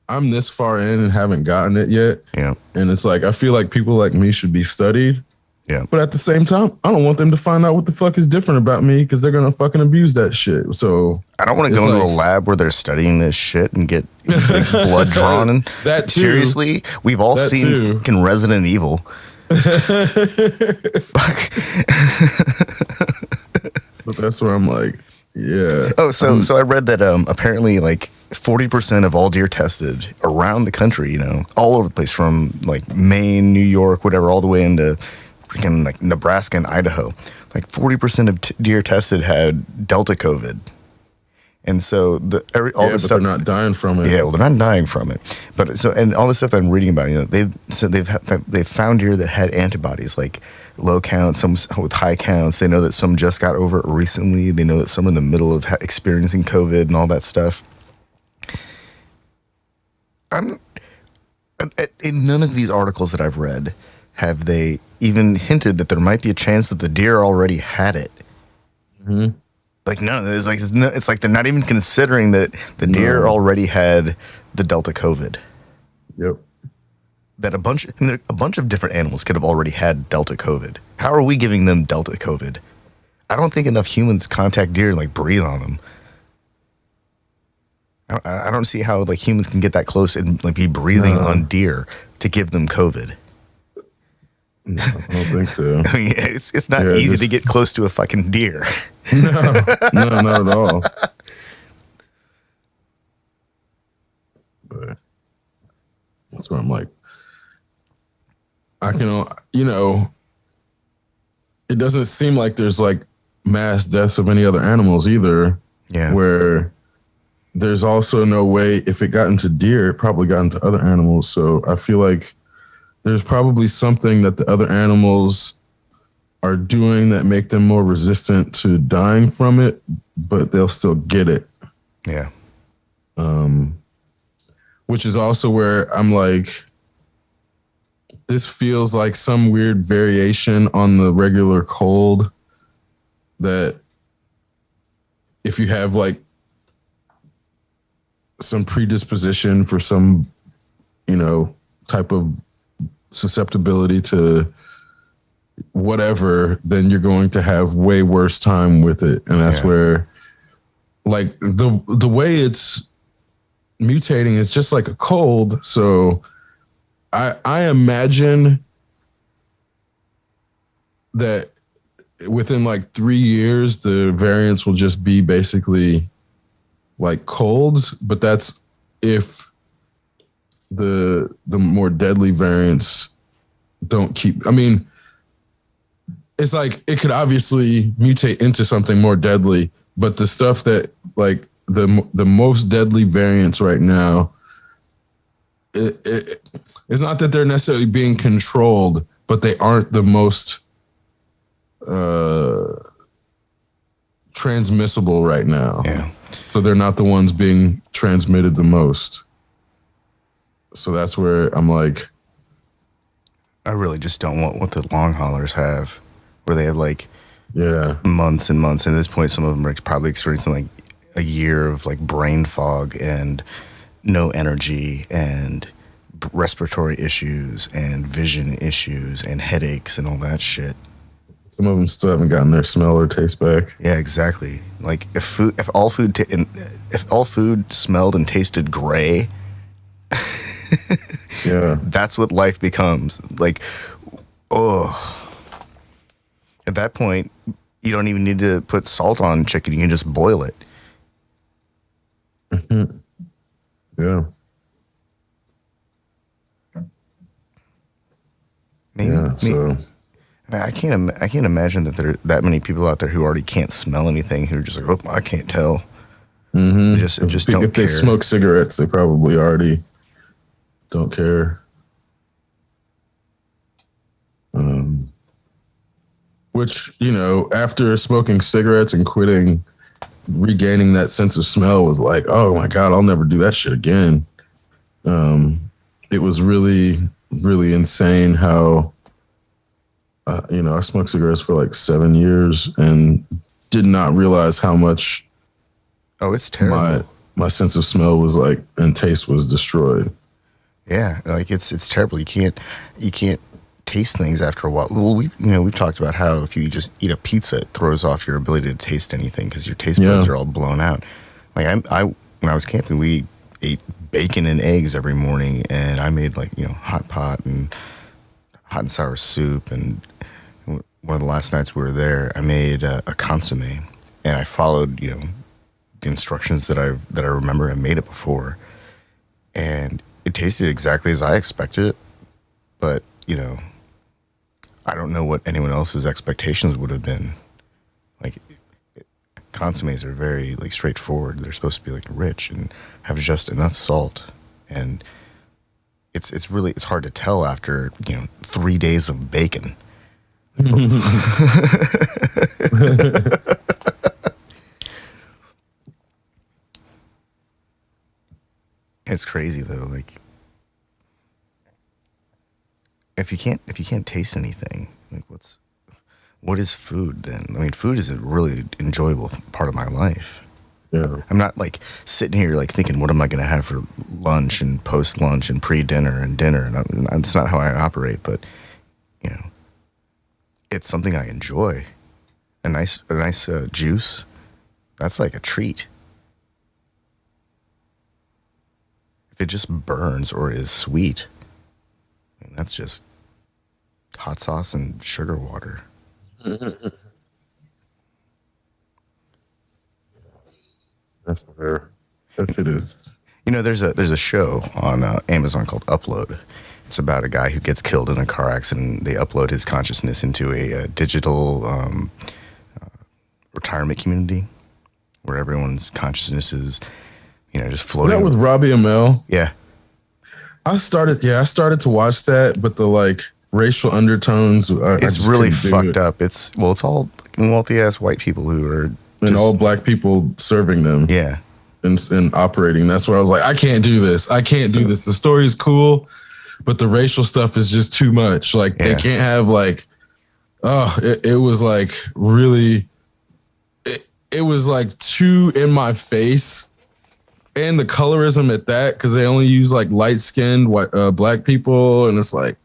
I'm this far in and haven't gotten it yet. Yeah. And it's like, I feel like people like me should be studied. Yeah. But at the same time, I don't want them to find out what the fuck is different about me because they're going to fucking abuse that shit. So I don't want to go into a lab where they're studying this shit and get like, blood drawn. And that too. Seriously, we've all seen fucking Resident Evil. Fuck. But that's where I'm like, yeah. Oh, so I read that apparently like 40% of all deer tested around the country, you know, all over the place from like Maine, New York, whatever, all the way into freaking like Nebraska and Idaho. Like 40% of deer tested had Delta COVID. And so all the stuff, they're not dying from it. Yeah, well, they're not dying from it. But so, and all the stuff that I'm reading about, you know, they've found deer that had antibodies, like low counts, some with high counts. They know that some just got over it recently. They know that some are in the middle of experiencing COVID and all that stuff. In none of these articles that I've read have they even hinted that there might be a chance that the deer already had it. Mm-hmm. Like no, it's like they're not even considering that the deer already had the Delta COVID. Yep. That a bunch of different animals could have already had Delta COVID. How are we giving them Delta COVID? I don't think enough humans contact deer and like breathe on them. I don't see how like humans can get that close and like be breathing on deer to give them COVID. No, I don't think so. I mean, it's not easy to get close to a fucking deer. No, not at all. But that's where I'm like, I can, you know, it doesn't seem like there's like mass deaths of any other animals either. Yeah. Where there's also no way, if it got into deer, it probably got into other animals. So I feel like there's probably something that the other animals are doing that make them more resistant to dying from it, but they'll still get it. Yeah. Which is also where I'm like, this feels like some weird variation on the regular cold that if you have like some predisposition for some, type of susceptibility to whatever, then you're going to have way worse time with it. And that's where like the way it's mutating is just like a cold. So I imagine that within like 3 years, the variants will just be basically like colds, but that's if the more deadly variants don't keep. I mean, it's like it could obviously mutate into something more deadly, but the stuff that like the most deadly variants right now, it's not that they're necessarily being controlled, but they aren't the most transmissible right now. Yeah. So they're not the ones being transmitted the most. So that's where I'm like, I really just don't want what the long haulers have, where they have like yeah, months and months. And at this point, some of them are probably experiencing like a year of like brain fog and no energy and respiratory issues and vision issues and headaches and all that shit. some of them still haven't gotten their smell or taste back. Yeah, exactly. Like if all food smelled and tasted gray, Yeah, that's what life becomes. Like, oh, at that point, you don't even need to put salt on chicken. You can just boil it. yeah, Maybe, So I can't imagine that there are that many people out there who already can't smell anything, who are just like, oh, I can't tell. They just don't if care. they smoke cigarettes, they probably already don't care. Which, after smoking cigarettes and quitting, regaining that sense of smell was like, oh my God, I'll never do that shit again. It was really, really insane how, I smoked cigarettes for like 7 years and did not realize how much Oh, it's terrible. my sense of smell was like, and taste was destroyed. Yeah, like it's terrible. You can't taste things after a while. Well, we've talked about how if you just eat a pizza, it throws off your ability to taste anything because your taste buds are all blown out. Like I when I was camping, we ate bacon and eggs every morning, and I made like hot pot and hot and sour soup. And one of the last nights we were there, I made a consomme, and I followed the instructions that I remember. I made it before, and it tasted exactly as I expected it, but I don't know what anyone else's expectations would have been. Like, consommes are very like straightforward. They're supposed to be like rich and have just enough salt, and it's hard to tell after 3 days of bacon. It's crazy though. Like, if you can't taste anything, like what is food then? I mean, food is a really enjoyable part of my life. Yeah. I'm not like sitting here like thinking, what am I going to have for lunch and post lunch and pre dinner and dinner? And it's not how I operate, but it's something I enjoy. A nice juice, that's like a treat. If it just burns or is sweet, that's just hot sauce and sugar water. That's fair. That shit is. There's a show on Amazon called Upload, It's about a guy who gets killed in a car accident. They upload his consciousness into a digital retirement community where everyone's consciousness is, just floating. That with Robbie Amell. Yeah. I started to watch that, but the like racial undertones. It's really fucked up. It's all wealthy ass white people who are and all black people serving them. Yeah. And operating. That's where I was like, I can't do this. I can't do this. The story is cool, but the racial stuff is just too much. Like they can't have like, it was like really, it was like too in my face. And the colorism at that, because they only use like light-skinned white black people, and it's like,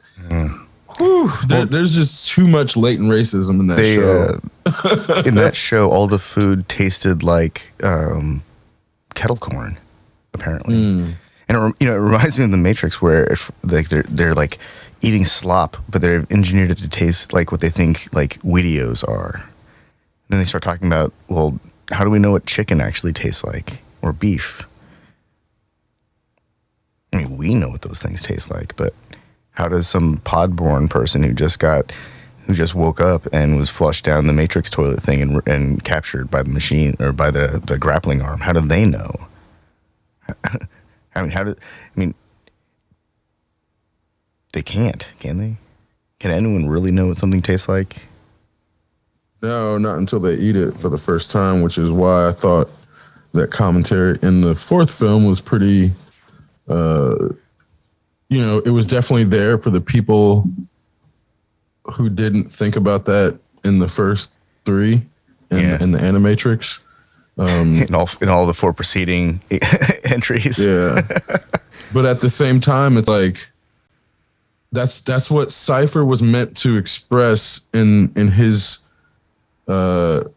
there's just too much latent racism in that show. In that show, all the food tasted like kettle corn, apparently, and it reminds me of The Matrix, where if like they're like eating slop, but they've engineered it to taste like what they think like Wheatios are. And then they start talking about, well, how do we know what chicken actually tastes like, or beef? I mean, we know what those things taste like, but how does some pod-born person who just woke up and was flushed down the Matrix toilet thing and captured by the machine or by the grappling arm, how do they know? They can't, can they? Can anyone really know what something tastes like? No, not until they eat it for the first time, which is why I thought that commentary in the fourth film was pretty... it was definitely there for the people who didn't think about that in the first three in the Animatrix. In all the four preceding entries. Yeah. But at the same time, it's like that's what Cypher was meant to express in his dilemma,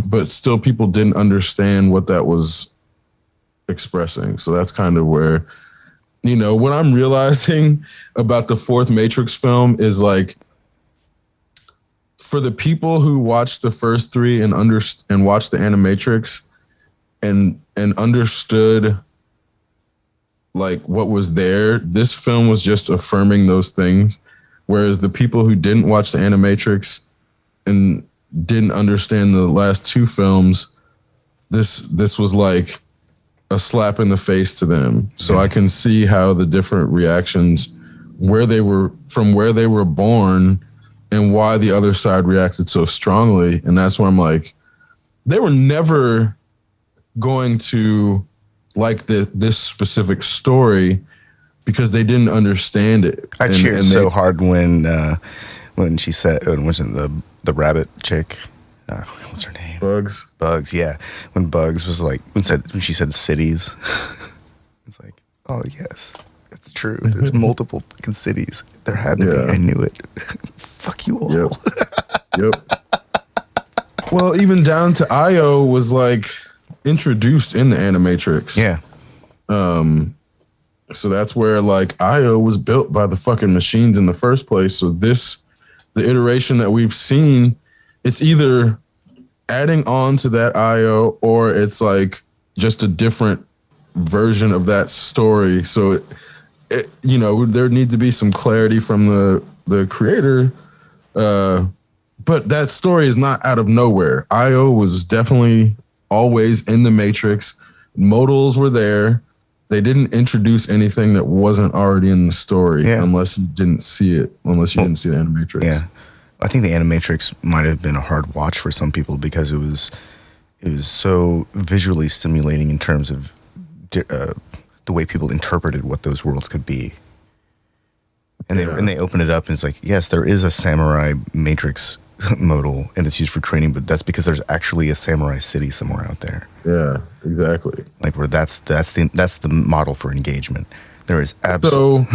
but still people didn't understand what that was expressing. So that's kind of where, what I'm realizing about the fourth Matrix film is like, for the people who watched the first three and watched the Animatrix and understood like what was there, this film was just affirming those things. Whereas the people who didn't watch the Animatrix and didn't understand the last two films, this was like a slap in the face to them. So I can see how the different reactions, where they were born and why the other side reacted so strongly. And that's where I'm like, they were never going to like this specific story because they didn't understand it. I cheered so hard when she said, wasn't the rabbit chick? What's her name? Bugs, yeah. When Bugs was like, when she said cities, it's like, oh yes, it's true. There's multiple fucking cities. There had to be. I knew it. Fuck you all. Yep. Well, even down to Io was like introduced in the Animatrix. Yeah. So that's where like Io was built by the fucking machines in the first place. So the iteration that we've seen, it's either adding on to that IO or it's like just a different version of that story. So there need to be some clarity from the creator. But that story is not out of nowhere. IO was definitely always in the Matrix. Modals were there. They didn't introduce anything that wasn't already in the story unless you didn't see it, didn't see the Animatrix. Yeah. I think the Animatrix might have been a hard watch for some people because it was so visually stimulating in terms of the way people interpreted what those worlds could be. And they open it up and it's like, yes, there is a samurai Matrix modal and it's used for training, but that's because there's actually a samurai city somewhere out there. Yeah, exactly. Like where that's the model for engagement. There is absolutely.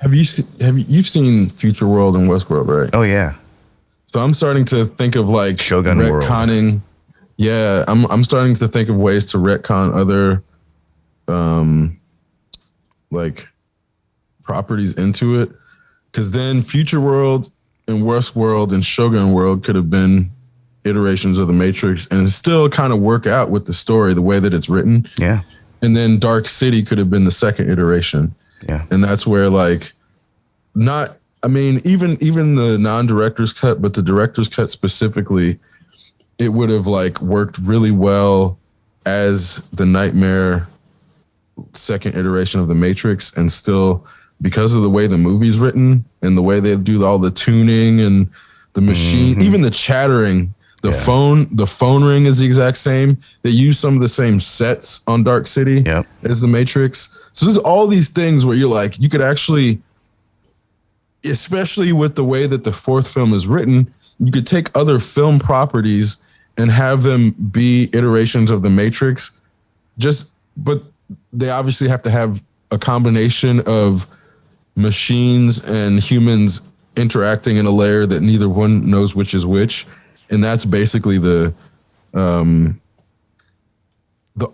So you've seen Future World and Westworld, right? Oh yeah. So I'm starting to think of like Shogun retconning. World. Yeah, I'm starting to think of ways to retcon other like properties into it. Because then Future World and Westworld and Shogun World could have been iterations of the Matrix and still kind of work out with the story, the way that it's written. Yeah. And then Dark City could have been the second iteration. Yeah. And that's where like not I mean, even the non-director's cut, but the director's cut specifically, it would have like worked really well as the Nightmare second iteration of the Matrix, and still because of the way the movie's written and the way they do all the tuning and the machine, even the chattering, the phone ring is the exact same. They use some of the same sets on Dark City as the Matrix. So there's all these things where you're like, you could actually, especially with the way that the fourth film is written, you could take other film properties and have them be iterations of the Matrix. But they obviously have to have a combination of machines and humans interacting in a layer that neither one knows which is which. And that's basically the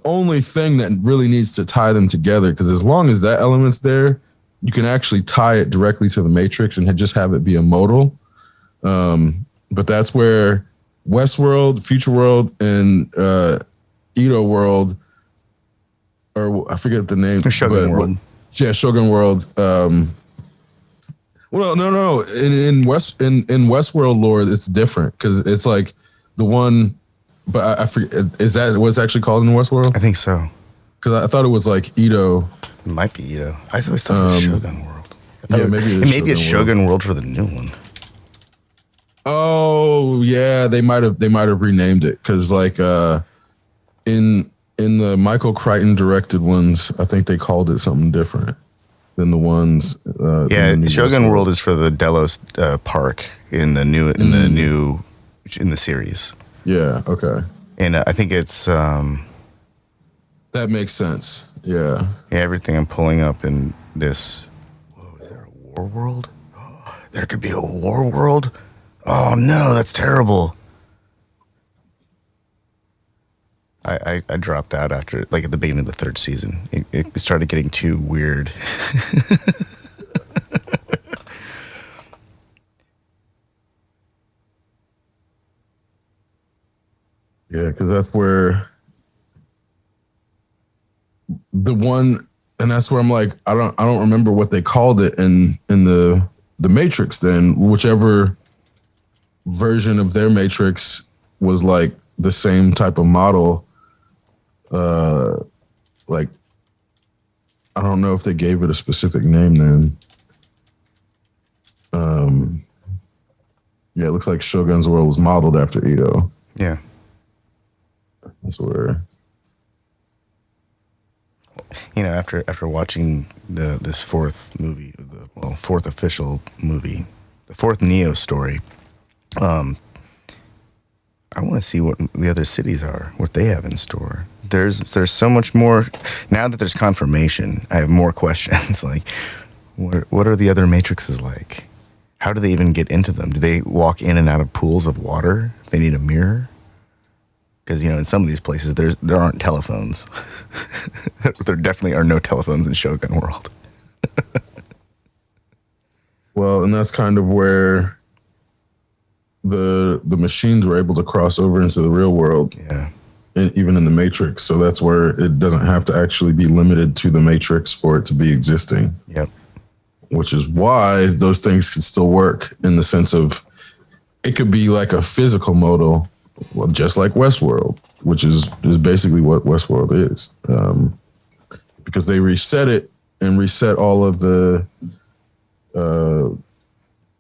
only thing that really needs to tie them together. Because as long as that element's there, you can actually tie it directly to the Matrix and just have it be a modal. But that's where Westworld, Future World, and Edo World, or I forget the name. Shogun World. Yeah, Shogun World. Well, no. In Westworld lore, it's different because it's like the one. But I forget. Is that what's actually called in Westworld? I think so. Because I thought it was like Edo. It might be Edo. I always thought it was Shogun World. Maybe it's Shogun World for the new one. Oh yeah, they might have renamed it because like in the Michael Crichton directed ones, I think they called it something different than the ones. Shogun World is for the Delos Park in the series. Yeah. Okay. And I think it's that makes sense. Yeah. Everything I'm pulling up in this. Whoa, is there a war world? There could be a war world. Oh no, that's terrible. I dropped out after, like, at the beginning of the third season. It started getting too weird. Yeah, because that's where the one, and that's where I'm like, I don't remember what they called it in the Matrix. Then whichever version of their Matrix was like the same type of model. Like, I don't know if they gave it a specific name then. Yeah, it looks like Shogun's World was modeled after Edo. Yeah. That's where. You know, after watching this fourth movie, fourth official movie, the fourth Neo story, I want to see what the other cities are, what they have in store. There's so much more. Now that there's confirmation, I have more questions. Like, what are the other matrices like? How do they even get into them? Do they walk in and out of pools of water if they need a mirror? Because, you know, in some of these places, there aren't telephones. There definitely are no telephones in Shogun World. Well, and that's kind of where the machines were able to cross over into the real world. Yeah. And even in the Matrix. So that's where it doesn't have to actually be limited to the Matrix for it to be existing. Yep. Which is why those things can still work in the sense of it could be like a physical modal, well, just like Westworld, which is basically what Westworld is. Because they reset it and reset all of the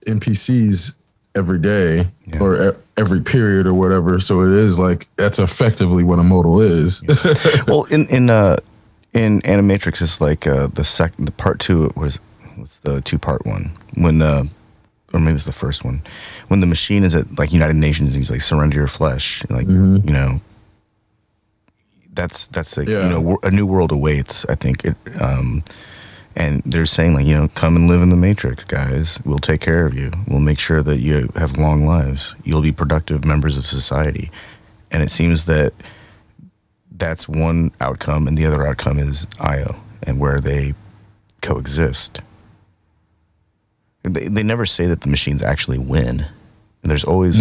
NPCs every day or every period or whatever. So it is like, that's effectively what a modal is. Yeah. Well, in Animatrix, it's like the part two was the 2-part one when or maybe it's the first one when the machine is at like United Nations and he's like, surrender your flesh, like, you know, that's like, you know, a new world awaits, I think it, and they're saying like, you know, come and live in the Matrix, guys. We'll take care of you. We'll make sure that you have long lives. You'll be productive members of society. And it seems that that's one outcome, and the other outcome is Io and where they coexist. They never say that the machines actually win. And there's always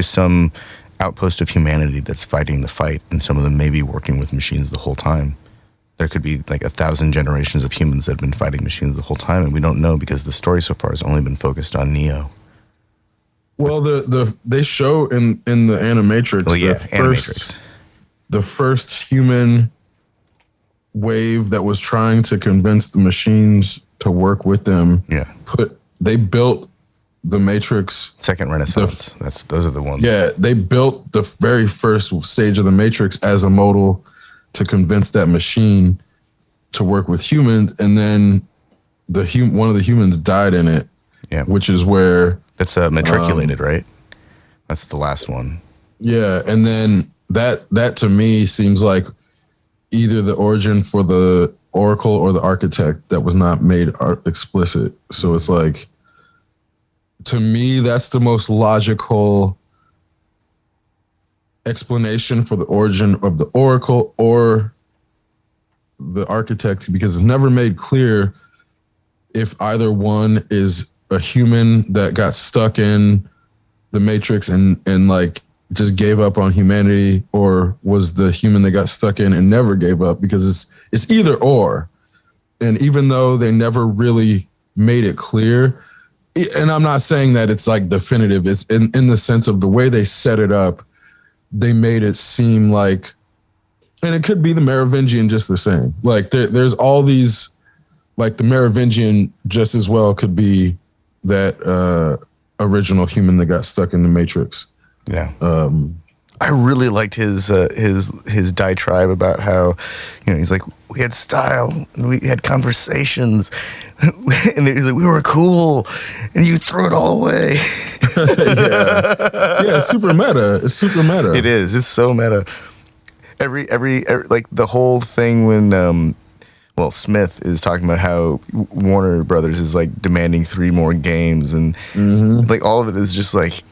some outpost of humanity that's fighting the fight, and some of them may be working with machines the whole time. there could be like 1,000 generations of humans that have been fighting machines the whole time, and we don't know because the story so far has only been focused on Neo. Well, they show in the Animatrix, Animatrix. The first human wave that was trying to convince the machines to work with them. Yeah. They built the Matrix. Second Renaissance. Those are the ones. Yeah, they built the very first stage of the Matrix as a modal to convince that machine to work with humans, and then one of the humans died in it. Yeah. Which is where that's matriculated, right? That's the last one. Yeah, and then that to me seems like either the origin for the Oracle or the Architect that was not made explicit. So it's like, to me, that's the most logical explanation for the origin of the Oracle or the Architect, because it's never made clear if either one is a human that got stuck in the Matrix and like just gave up on humanity, or was the human that got stuck in and never gave up, because it's either or. And even though they never really made it clear, and I'm not saying that it's like definitive, it's in the sense of the way they set it up, they made it seem like, and it could be the Merovingian just the same. Like there's all these, like the Merovingian just as well could be that original human that got stuck in the Matrix. Yeah. I really liked his diatribe about how, he's like, we had style and we had conversations and he's like, we were cool and you threw it all away. Yeah, it's super meta. It's super meta. It is. It's so meta. Every like the whole thing when Smith is talking about how Warner Brothers is like demanding 3 more games, and like all of it is just like,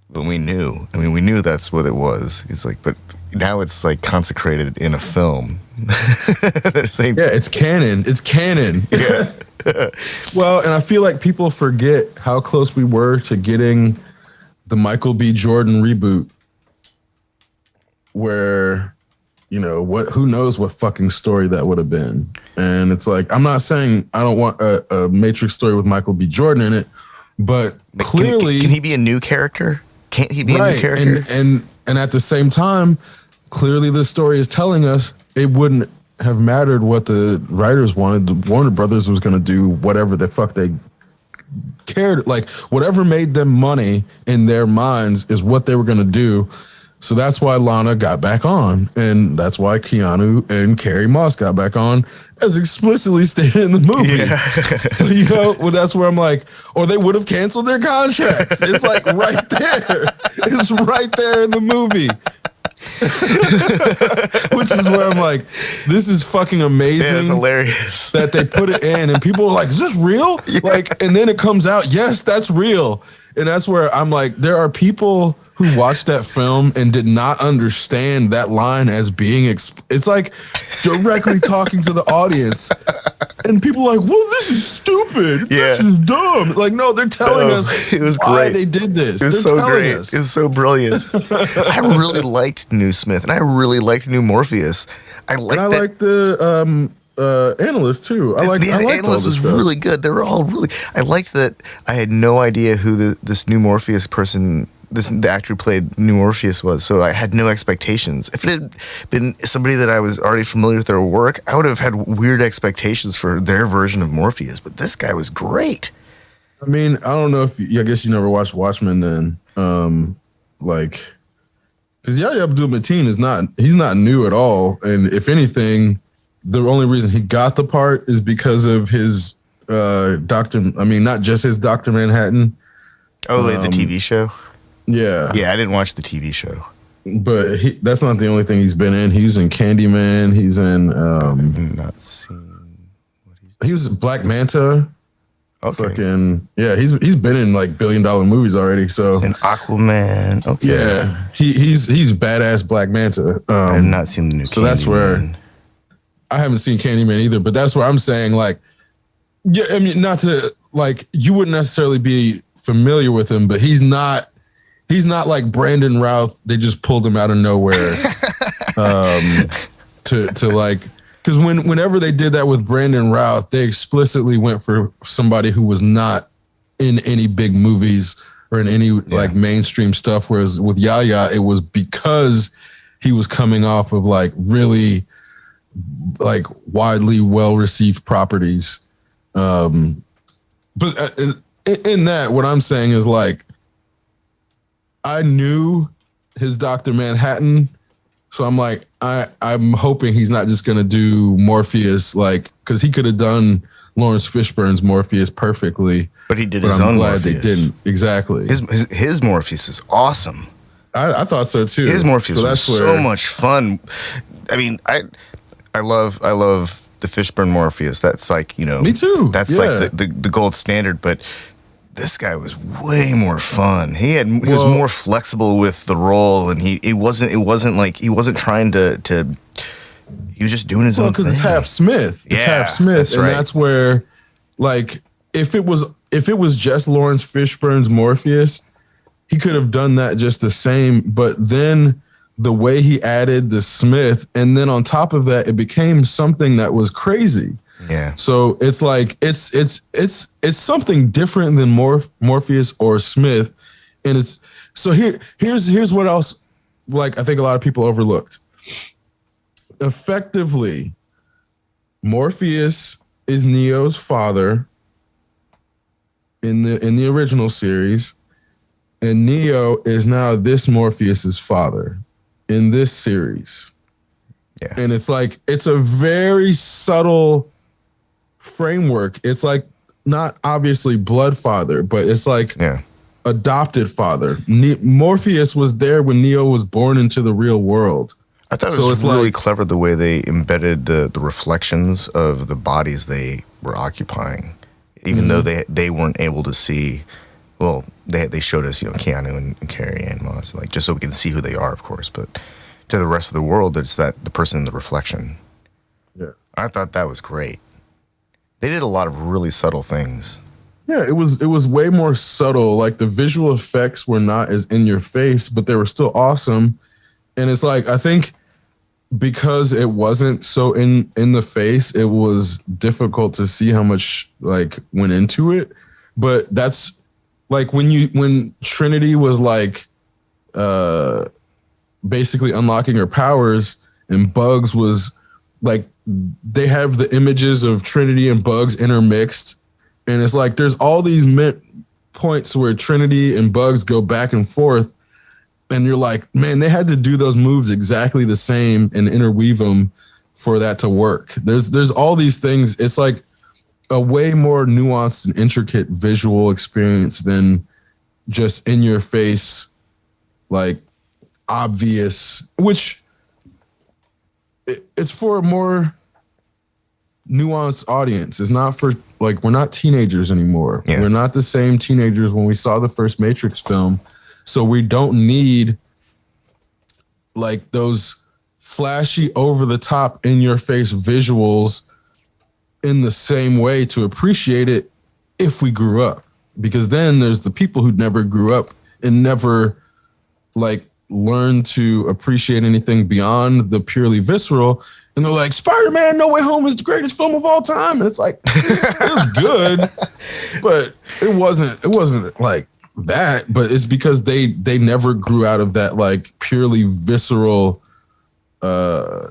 but we knew. I mean, we knew that's what it was. He's like, but now it's like consecrated in a film. It's canon. It's canon. Yeah. Well, and I feel like people forget how close we were to getting the Michael B. Jordan reboot, where, who knows what fucking story that would have been. And it's like, I'm not saying I don't want a Matrix story with Michael B. Jordan in it, but clearly, can he be a new character? Can't he be a new character? And at the same time, clearly the story is telling us it wouldn't have mattered what the writers wanted. Warner Brothers was going to do whatever the fuck they cared. Like, whatever made them money in their minds is what they were going to do. So that's why Lana got back on, and that's why Keanu and Carrie Moss got back on, as explicitly stated in the movie. Yeah. So, that's where I'm like, or they would have canceled their contracts. It's like right there. It's right there in the movie. Which is where I'm like, this is fucking amazing. Yeah, it's hilarious that they put it in, and people are like, is this real? Yeah. Like, and then it comes out, yes, that's real. And that's where I'm like, there are people who watched that film and did not understand that line as being, it's like directly talking to the audience. And people are like, well, this is stupid. Yeah. This is dumb. Like, no, they're telling us it was why great. They did this. It was they're so great. Us. It was so brilliant. I really liked New Smith, and I really liked New Morpheus. I liked the analyst too. I liked analyst was stuff. Really good. They were all really. I liked that. I had no idea who this New Morpheus person, the actor who played New Morpheus was. So I had no expectations. If it had been somebody that I was already familiar with their work, I would have had weird expectations for their version of Morpheus. But this guy was great. I mean, I don't know if I guess you never watched Watchmen then. Because Yahya Abdul-Mateen he's not new at all, and if anything, the only reason he got the part is because of his not just his Dr. Manhattan. Oh, the TV show? Yeah. Yeah, I didn't watch the TV show. But that's not the only thing he's been in. He's in Candyman. He's in... I've not seen what he was Black Manta. Okay. Fucking... Yeah, he's been in like $1 billion movies already, so... And Aquaman. Okay. Yeah. He's badass Black Manta. I have not seen the new So that's where... I haven't seen Candyman either, but that's where I'm saying, like... Yeah, I mean, not to... Like, you wouldn't necessarily be familiar with him, but he's not like Brandon Routh. They just pulled him out of nowhere to to like, because whenever they did that with Brandon Routh, they explicitly went for somebody who was not in any big movies or in any like mainstream stuff. Whereas with Yahya, it was because he was coming off of like really like widely well-received properties. But in that, what I'm saying is like, I knew his Dr. Manhattan. So I'm like, I'm hoping he's not just going to do Morpheus, like, because he could have done Lawrence Fishburne's Morpheus perfectly. But he did his own Morpheus. They didn't. Exactly. His Morpheus is awesome. I thought so too. His Morpheus was so much fun. I mean, I love the Fishburne Morpheus. That's like, you know, me too. That's like the gold standard. But this guy was way more fun. He was more flexible with the role, and it wasn't like he wasn't trying to. He was just doing his own thing. Because it's half Smith. It's half Smith, that's and that's where, like, if it was just Lawrence Fishburne's Morpheus, he could have done that just the same. But then the way he added the Smith, and then on top of that, it became something that was crazy. Yeah. So it's like it's something different than Morpheus or Smith, and it's so here's what else, like, I think a lot of people overlooked. Effectively, Morpheus is Neo's father in the original series, and Neo is now this Morpheus's father in this series. Yeah. And it's like, it's a very subtle framework. It's like not obviously blood father, but it's like adopted father. Morpheus was there when Neo was born into the real world. I thought it was really clever the way they embedded the reflections of the bodies they were occupying, even though they weren't able to see. Well, they showed us, you know, Keanu and Carrie Ann Moss, like, just so we can see who they are, of course. But to the rest of the world, it's the person in the reflection. Yeah, I thought that was great. They did a lot of really subtle things. Yeah, it was way more subtle. Like, the visual effects were not as in your face, but they were still awesome. And it's like, I think because it wasn't so in the face, it was difficult to see how much like went into it. But that's like when Trinity was like basically unlocking her powers, and Bugs was like, they have the images of Trinity and Bugs intermixed, and it's like there's all these points where Trinity and Bugs go back and forth, and you're like, man, they had to do those moves exactly the same and interweave them for that to work. There's all these things. It's like a way more nuanced and intricate visual experience than just in your face, like obvious, which it's for a more nuanced audience. It's not for, like, we're not teenagers anymore. Yeah. We're not the same teenagers when we saw the first Matrix film. So we don't need like those flashy, over the top, in your face visuals in the same way to appreciate it if we grew up. Because then there's the people who never grew up and never like learned to appreciate anything beyond the purely visceral. And they're like, Spider-Man No Way Home is the greatest film of all time. And it's like, it was good, but it wasn't like that. But it's because they never grew out of that like purely visceral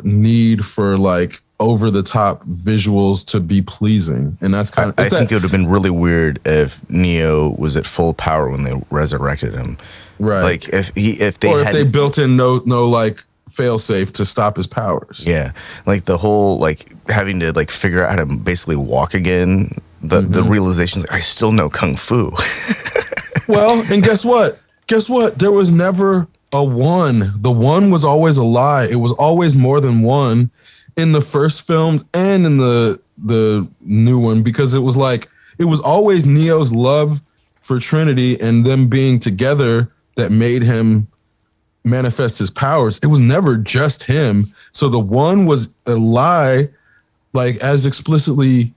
need for like over the top visuals to be pleasing. And that's kind of, I think it would have been really weird if Neo was at full power when they resurrected him. Right. Like if they built in no like fail safe to stop his powers. Yeah. Like the whole like having to like figure out how to basically walk again. The realization, like, I still know Kung Fu. Well, and guess what? There was never a one. The one was always a lie. It was always more than one in the first film and in the new one, because it was like, it was always Neo's love for Trinity and them being together that made him manifest his powers. It was never just him. So the one was a lie, like as explicitly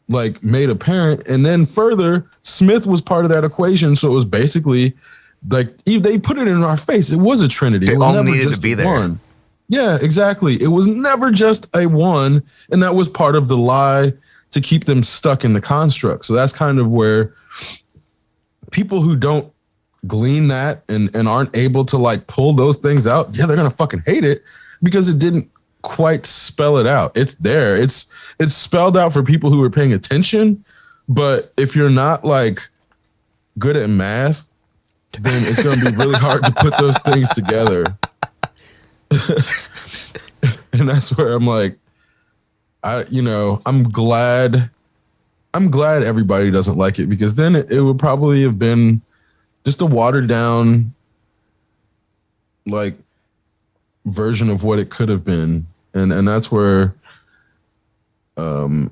like made apparent. And then further, Smith was part of that equation. So it was basically like, they put it in our face. It was a Trinity. They it was all never needed just to be there. one. Yeah, exactly. It was never just a one, and that was part of the lie to keep them stuck in the construct. So that's kind of where people who don't glean that and aren't able to like pull those things out, yeah, they're gonna fucking hate it because it didn't quite spell it out. It's there. It's spelled out for people who are paying attention, but if you're not like good at math, then it's gonna be really hard to put those things together. And that's where I'm like, I'm glad everybody doesn't like it, because then it would probably have been just a watered down like version of what it could have been. And that's where it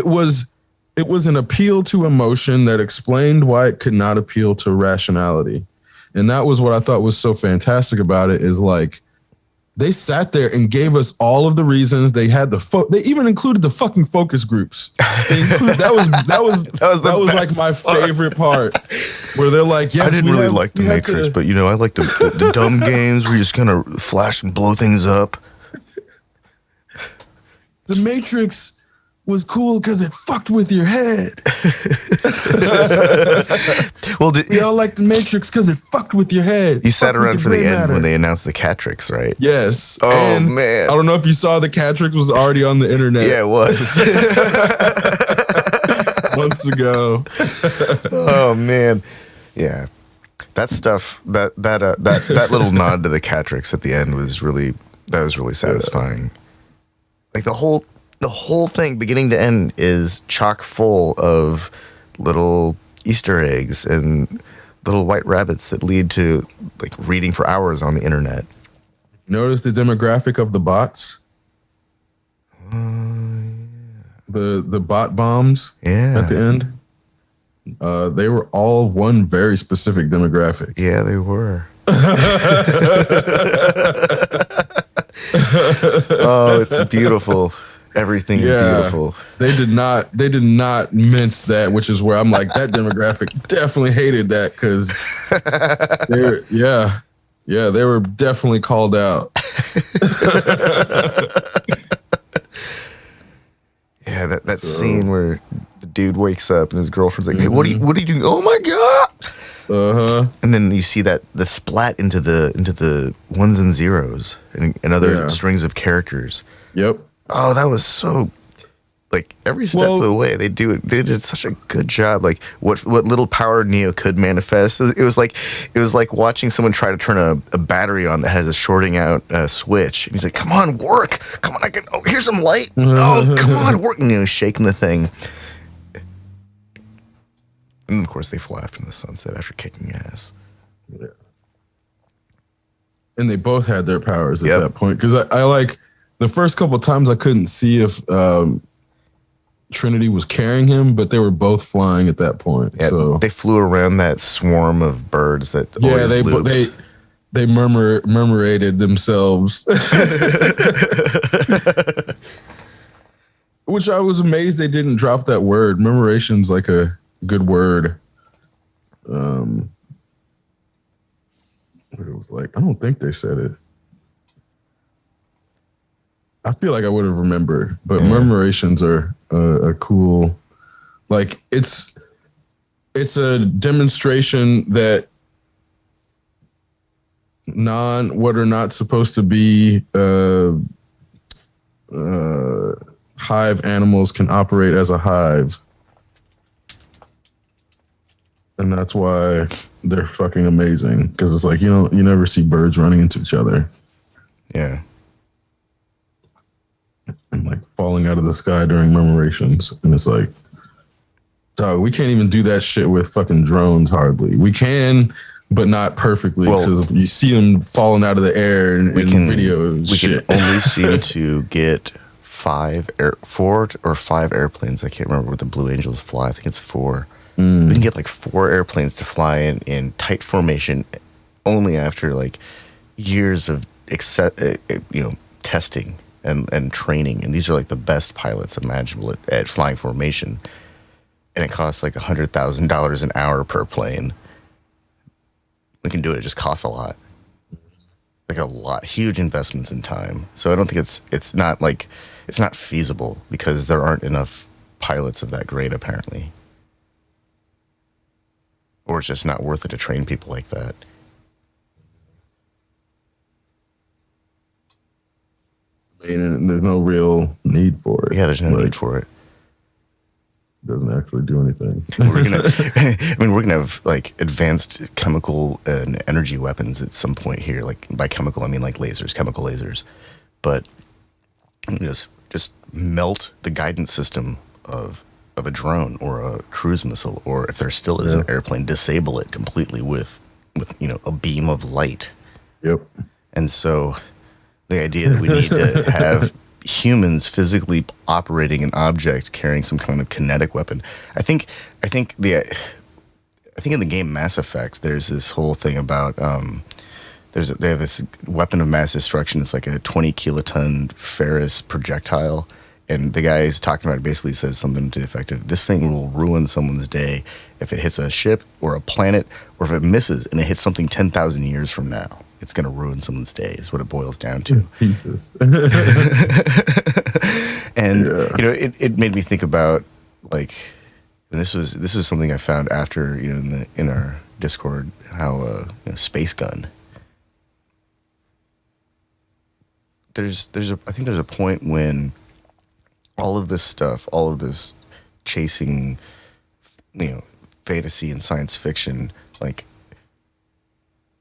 was an appeal to emotion that explained why it could not appeal to rationality. And that was what I thought was so fantastic about it, is like they sat there and gave us all of the reasons. They had they even included the fucking focus groups. That was like my favorite part, where they're like, yes, I didn't really like the Matrix, but I like the dumb games where you just kind of flash and blow things up. The Matrix was cool because it fucked with your head. Well, we all like the Matrix because it fucked with your head. You sat around for the end when they announced the Catrix, right? Yes. Oh, man. I don't know if you saw the Catrix was already on the internet. Yeah, it was. Months ago. Oh, man. Yeah. That stuff, that little nod to the Catrix at the end was really satisfying. Yeah. Like the whole thing, beginning to end, is chock full of little Easter eggs and little white rabbits that lead to like reading for hours on the internet. Notice the demographic of the bots? The bot bombs at the end? They were all one very specific demographic. Yeah, they were. Oh, it's beautiful. Everything is beautiful. They did not mince that, which is where I'm like, that demographic definitely hated that, because they were definitely called out. Yeah, that scene where the dude wakes up and his girlfriend's like, "Hey, what are you doing?" Oh my god! And then you see the splat into the ones and zeros and other strings of characters. Yep. Oh, that was so, like, every step of the way they did such a good job. Like what little power Neo could manifest. It was like watching someone try to turn a battery on that has a shorting out switch. And he's like, "Come on, work! Come on, here's some light! Oh, come on, work!" And shaking the thing. And of course, they fly off in the sunset after kicking ass. Yeah. And they both had their powers at that point, because I like. The first couple of times I couldn't see if Trinity was carrying him, but they were both flying at that point. Yeah, so they flew around that swarm of birds that they murmurated themselves, which I was amazed they didn't drop that word. Murmuration's like a good word. But it was like, I don't think they said it. I feel like I would have remembered, but murmurations are a cool, like it's a demonstration that what are not supposed to be hive animals can operate as a hive, and that's why they're fucking amazing, because it's like you never see birds running into each other. Yeah. And like falling out of the sky during murmurations. And it's like, dog, we can't even do that shit with fucking drones hardly. We can, but not perfectly, because you see them falling out of the air in videos. We can only seem to get 4 or 5 airplanes. I can't remember where the Blue Angels fly. I think it's 4. We can get like 4 airplanes to fly in tight formation only after like years of testing and training, and these are like the best pilots imaginable at flying formation, and it costs like $100,000 an hour per plane. We can do it. It just costs a lot. like a lot, huge investments in time. So I don't think it's not feasible because there aren't enough pilots of that grade apparently, or it's just not worth it to train people like that. I mean, there's no real need for it. Yeah, there's no need for it. Doesn't actually do anything. We're gonna have like advanced chemical and energy weapons at some point here. Like by chemical, I mean like lasers, chemical lasers. But just melt the guidance system of a drone or a cruise missile, or if there still is an airplane, disable it completely with a beam of light. Yep. And so the idea that we need to have humans physically operating an object carrying some kind of kinetic weapon. I think in the game Mass Effect, there's this whole thing about they have this weapon of mass destruction. It's like a 20 kiloton ferrous projectile, and the guy is talking about it basically says something to the effect of, this thing will ruin someone's day if it hits a ship or a planet, or if it misses and it hits something 10,000 years from now. It's going to ruin someone's day is what it boils down to. Jesus. And it made me think about, like, and this is something I found after in our Discord, how Space Gun. I think there's a point when all of this stuff, all of this chasing, fantasy and science fiction, like,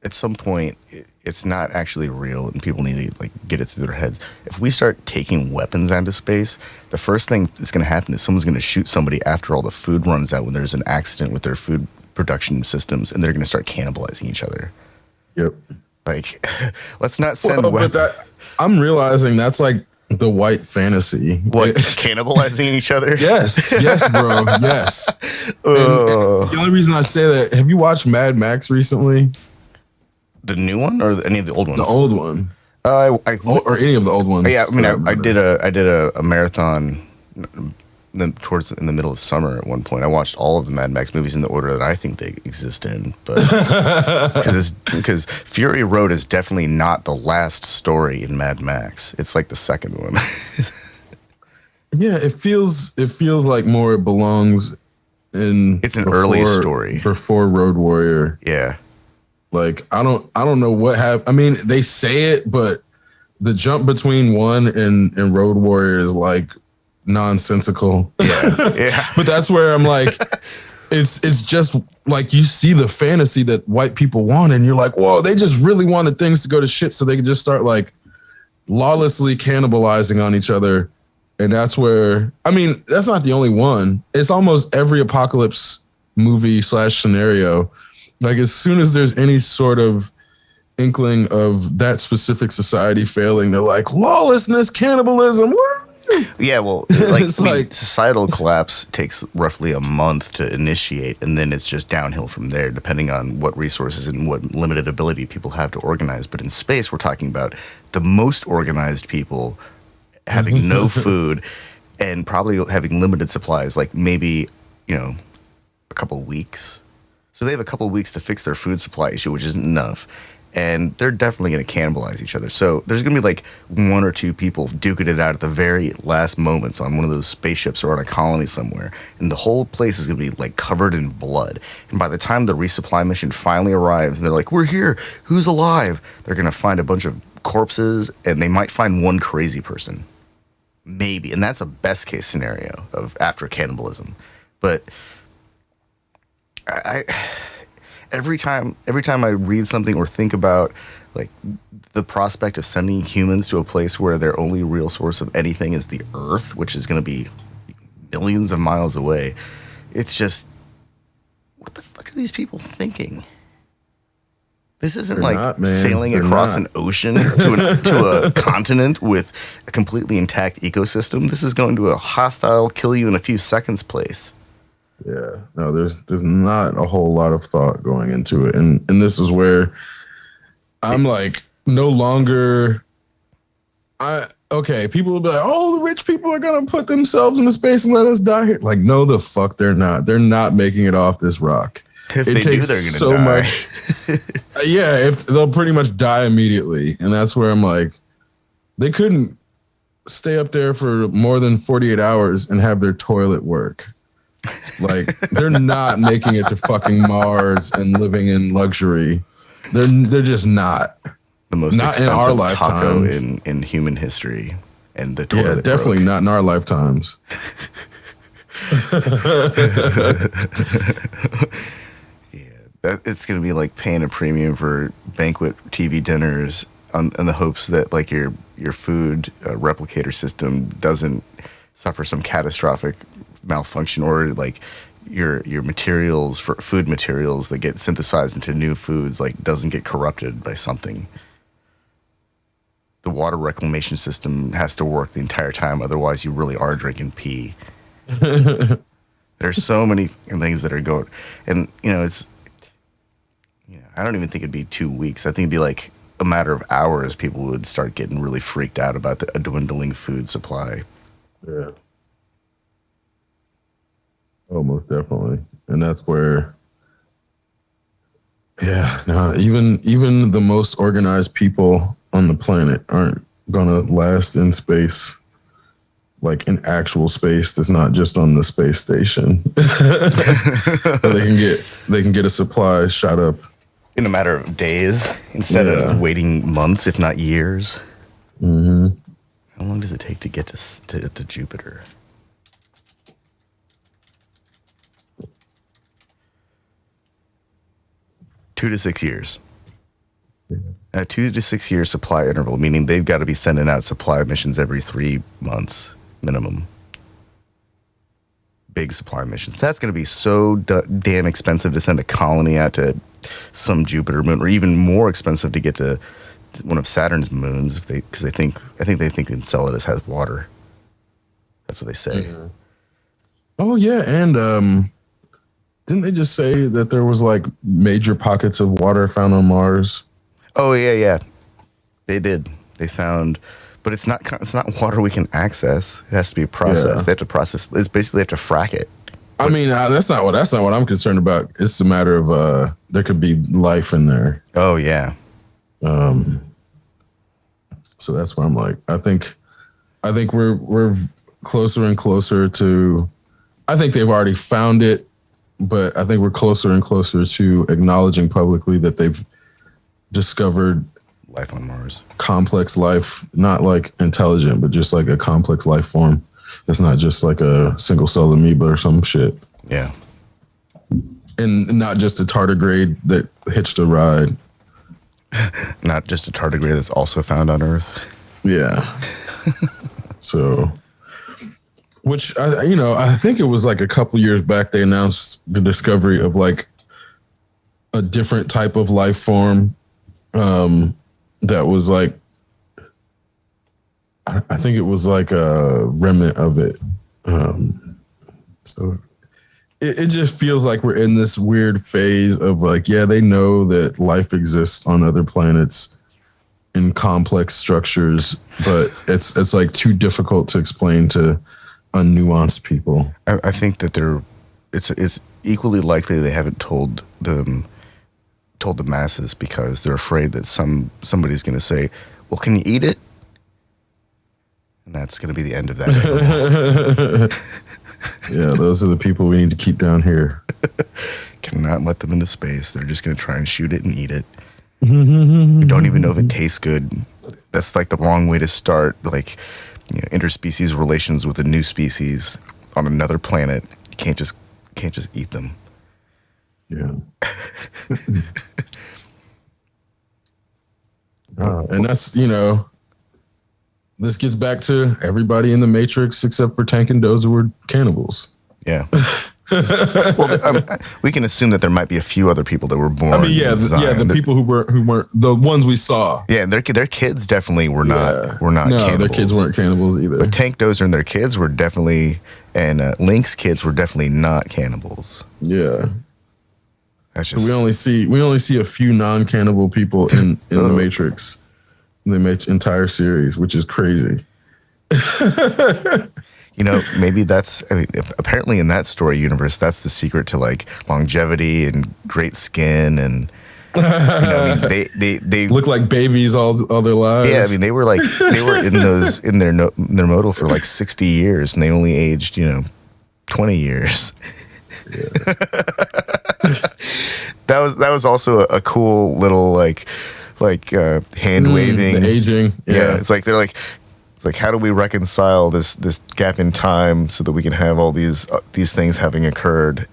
at some point it's not actually real and people need to get it through their heads. If we start taking weapons out of space, the first thing that's going to happen is someone's going to shoot somebody after all the food runs out when there's an accident with their food production systems, and they're going to start cannibalizing each other. Yep. Like, let's not send weapons. I'm realizing that's like the white fantasy. What, cannibalizing each other? Yes, bro, yes. And the only reason I say that, have you watched Mad Max recently? The new one or any of the old ones? The old one. Or any of the old ones. Yeah, I mean, I did a marathon towards in the middle of summer at one point. I watched all of the Mad Max movies in the order that I think they exist in, but because Fury Road is definitely not the last story in Mad Max. It's like the second one. Yeah, it feels like more it belongs in. It's an early story before Road Warrior. Yeah. Like, I don't know what happened. I mean, they say it, but the jump between one and Road Warrior is like nonsensical. Yeah. But that's where I'm like, it's just like you see the fantasy that white people want, and you're like, whoa, they just really wanted things to go to shit so they could just start like lawlessly cannibalizing on each other. And that's where, I mean, that's not the only one. It's almost every apocalypse movie / scenario. Like, as soon as there's any sort of inkling of that specific society failing, they're like, lawlessness, cannibalism. Woo! Yeah, well, like societal collapse takes roughly a month to initiate, and then it's just downhill from there, depending on what resources and what limited ability people have to organize. But in space, we're talking about the most organized people having no food and probably having limited supplies, like maybe, a couple of weeks. So they have a couple of weeks to fix their food supply issue, which isn't enough. And they're definitely going to cannibalize each other. So there's going to be like one or two people duking it out at the very last moments on one of those spaceships or on a colony somewhere. And the whole place is going to be like covered in blood. And by the time the resupply mission finally arrives, and they're like, we're here, who's alive? They're going to find a bunch of corpses, and they might find one crazy person. Maybe. And that's a best case scenario of after cannibalism. But every time I read something or think about like the prospect of sending humans to a place where their only real source of anything is the Earth, which is going to be millions of miles away, it's just, what the fuck are these people thinking? This isn't sailing across an ocean to a continent with a completely intact ecosystem. This is going to a hostile, kill you in a few seconds place. Yeah, no, there's not a whole lot of thought going into it. And this is where I'm like, no longer, people will be like, oh, the rich people are going to put themselves into space and let us die here. Like, no, the fuck they're not. They're not making it off this rock. If it they takes do, they're gonna so die. much. Yeah, if they'll pretty much die immediately, and that's where I'm like, they couldn't stay up there for more than 48 hours and have their toilet work. Like, they're not making it to fucking Mars and living in luxury. They're just not. The most Not in our expensive taco lifetimes. in human history, and the Yeah, toilet definitely broke. not in our lifetimes. It's gonna be like paying a premium for banquet TV dinners in the hopes that like your food replicator system doesn't suffer some catastrophic malfunction, or like your materials for food materials that get synthesized into new foods like doesn't get corrupted by something. The water reclamation system has to work the entire time, otherwise you really are drinking pee. There's so many things that are going, and it's. I don't even think it'd be 2 weeks. I think it'd be like a matter of hours. People would start getting really freaked out about a dwindling food supply. Yeah. Oh, most definitely. And that's where, yeah, no, even the most organized people on the planet aren't gonna last in space, like in actual space that's not just on the space station. They can get a supply shot up In a matter of days instead of waiting months, if not years. Mm-hmm. How long does it take to get to Jupiter? Two to 6 years. A 2 to 6 year supply interval, meaning they've got to be sending out supply missions every 3 months minimum. Big supply missions. That's going to be so damn expensive to send a colony out to some Jupiter moon, or even more expensive to get to one of Saturn's moons, because I think Enceladus has water. That's what they say. Mm-hmm. Oh yeah, and didn't they just say that there was like major pockets of water found on Mars? Oh yeah, they did. They found, but it's not water we can access. It has to be processed. Yeah. They have to process. It's basically they have to frack it. I mean, that's not what I'm concerned about. It's a matter of there could be life in there. Oh yeah. So that's why I'm like, I think we're closer and closer to. I think they've already found it, but I think we're closer and closer to acknowledging publicly that they've discovered Life on Mars. Complex life, not like intelligent, but just like a complex life form. It's not just like a single cell amoeba or some shit. Yeah. And not just a tardigrade that hitched a ride. Not just a tardigrade that's also found on Earth. Yeah. So, which I think it was like a couple years back they announced the discovery of like a different type of life form that was like, I think it was like a remnant of it. So it just feels like we're in this weird phase of like, yeah, they know that life exists on other planets in complex structures, but it's like too difficult to explain to unnuanced people. I think that it's equally likely they haven't told the masses because they're afraid that somebody's going to say, well, can you eat it? And that's going to be the end of that. Yeah, those are the people we need to keep down here. Cannot let them into space. They're just going to try and shoot it and eat it. We don't even know if it tastes good. That's like the wrong way to start, like, interspecies relations with a new species on another planet. You can't just eat them. Yeah. And that's, this gets back to everybody in the Matrix except for Tank and Dozer were cannibals. Yeah. Well, we can assume that there might be a few other people that were born. I mean, the people who weren't the ones we saw. Yeah, their kids definitely were not. Were not. No, cannibals. their kids weren't cannibals either. But Tank Dozer and their kids were definitely, and Link's kids were definitely not cannibals. Yeah. That's just We only see a few non-cannibal people in the Matrix. The entire series, which is crazy. Maybe that's, I mean, apparently in that story universe, that's the secret to like longevity and great skin. And, I mean, they look like babies all their lives. yeah, I mean, they were in their modal for like 60 years and they only aged, 20 years. Yeah. That was also a cool little like hand waving, the aging. Yeah. It's like how do we reconcile this gap in time so that we can have all these things having occurred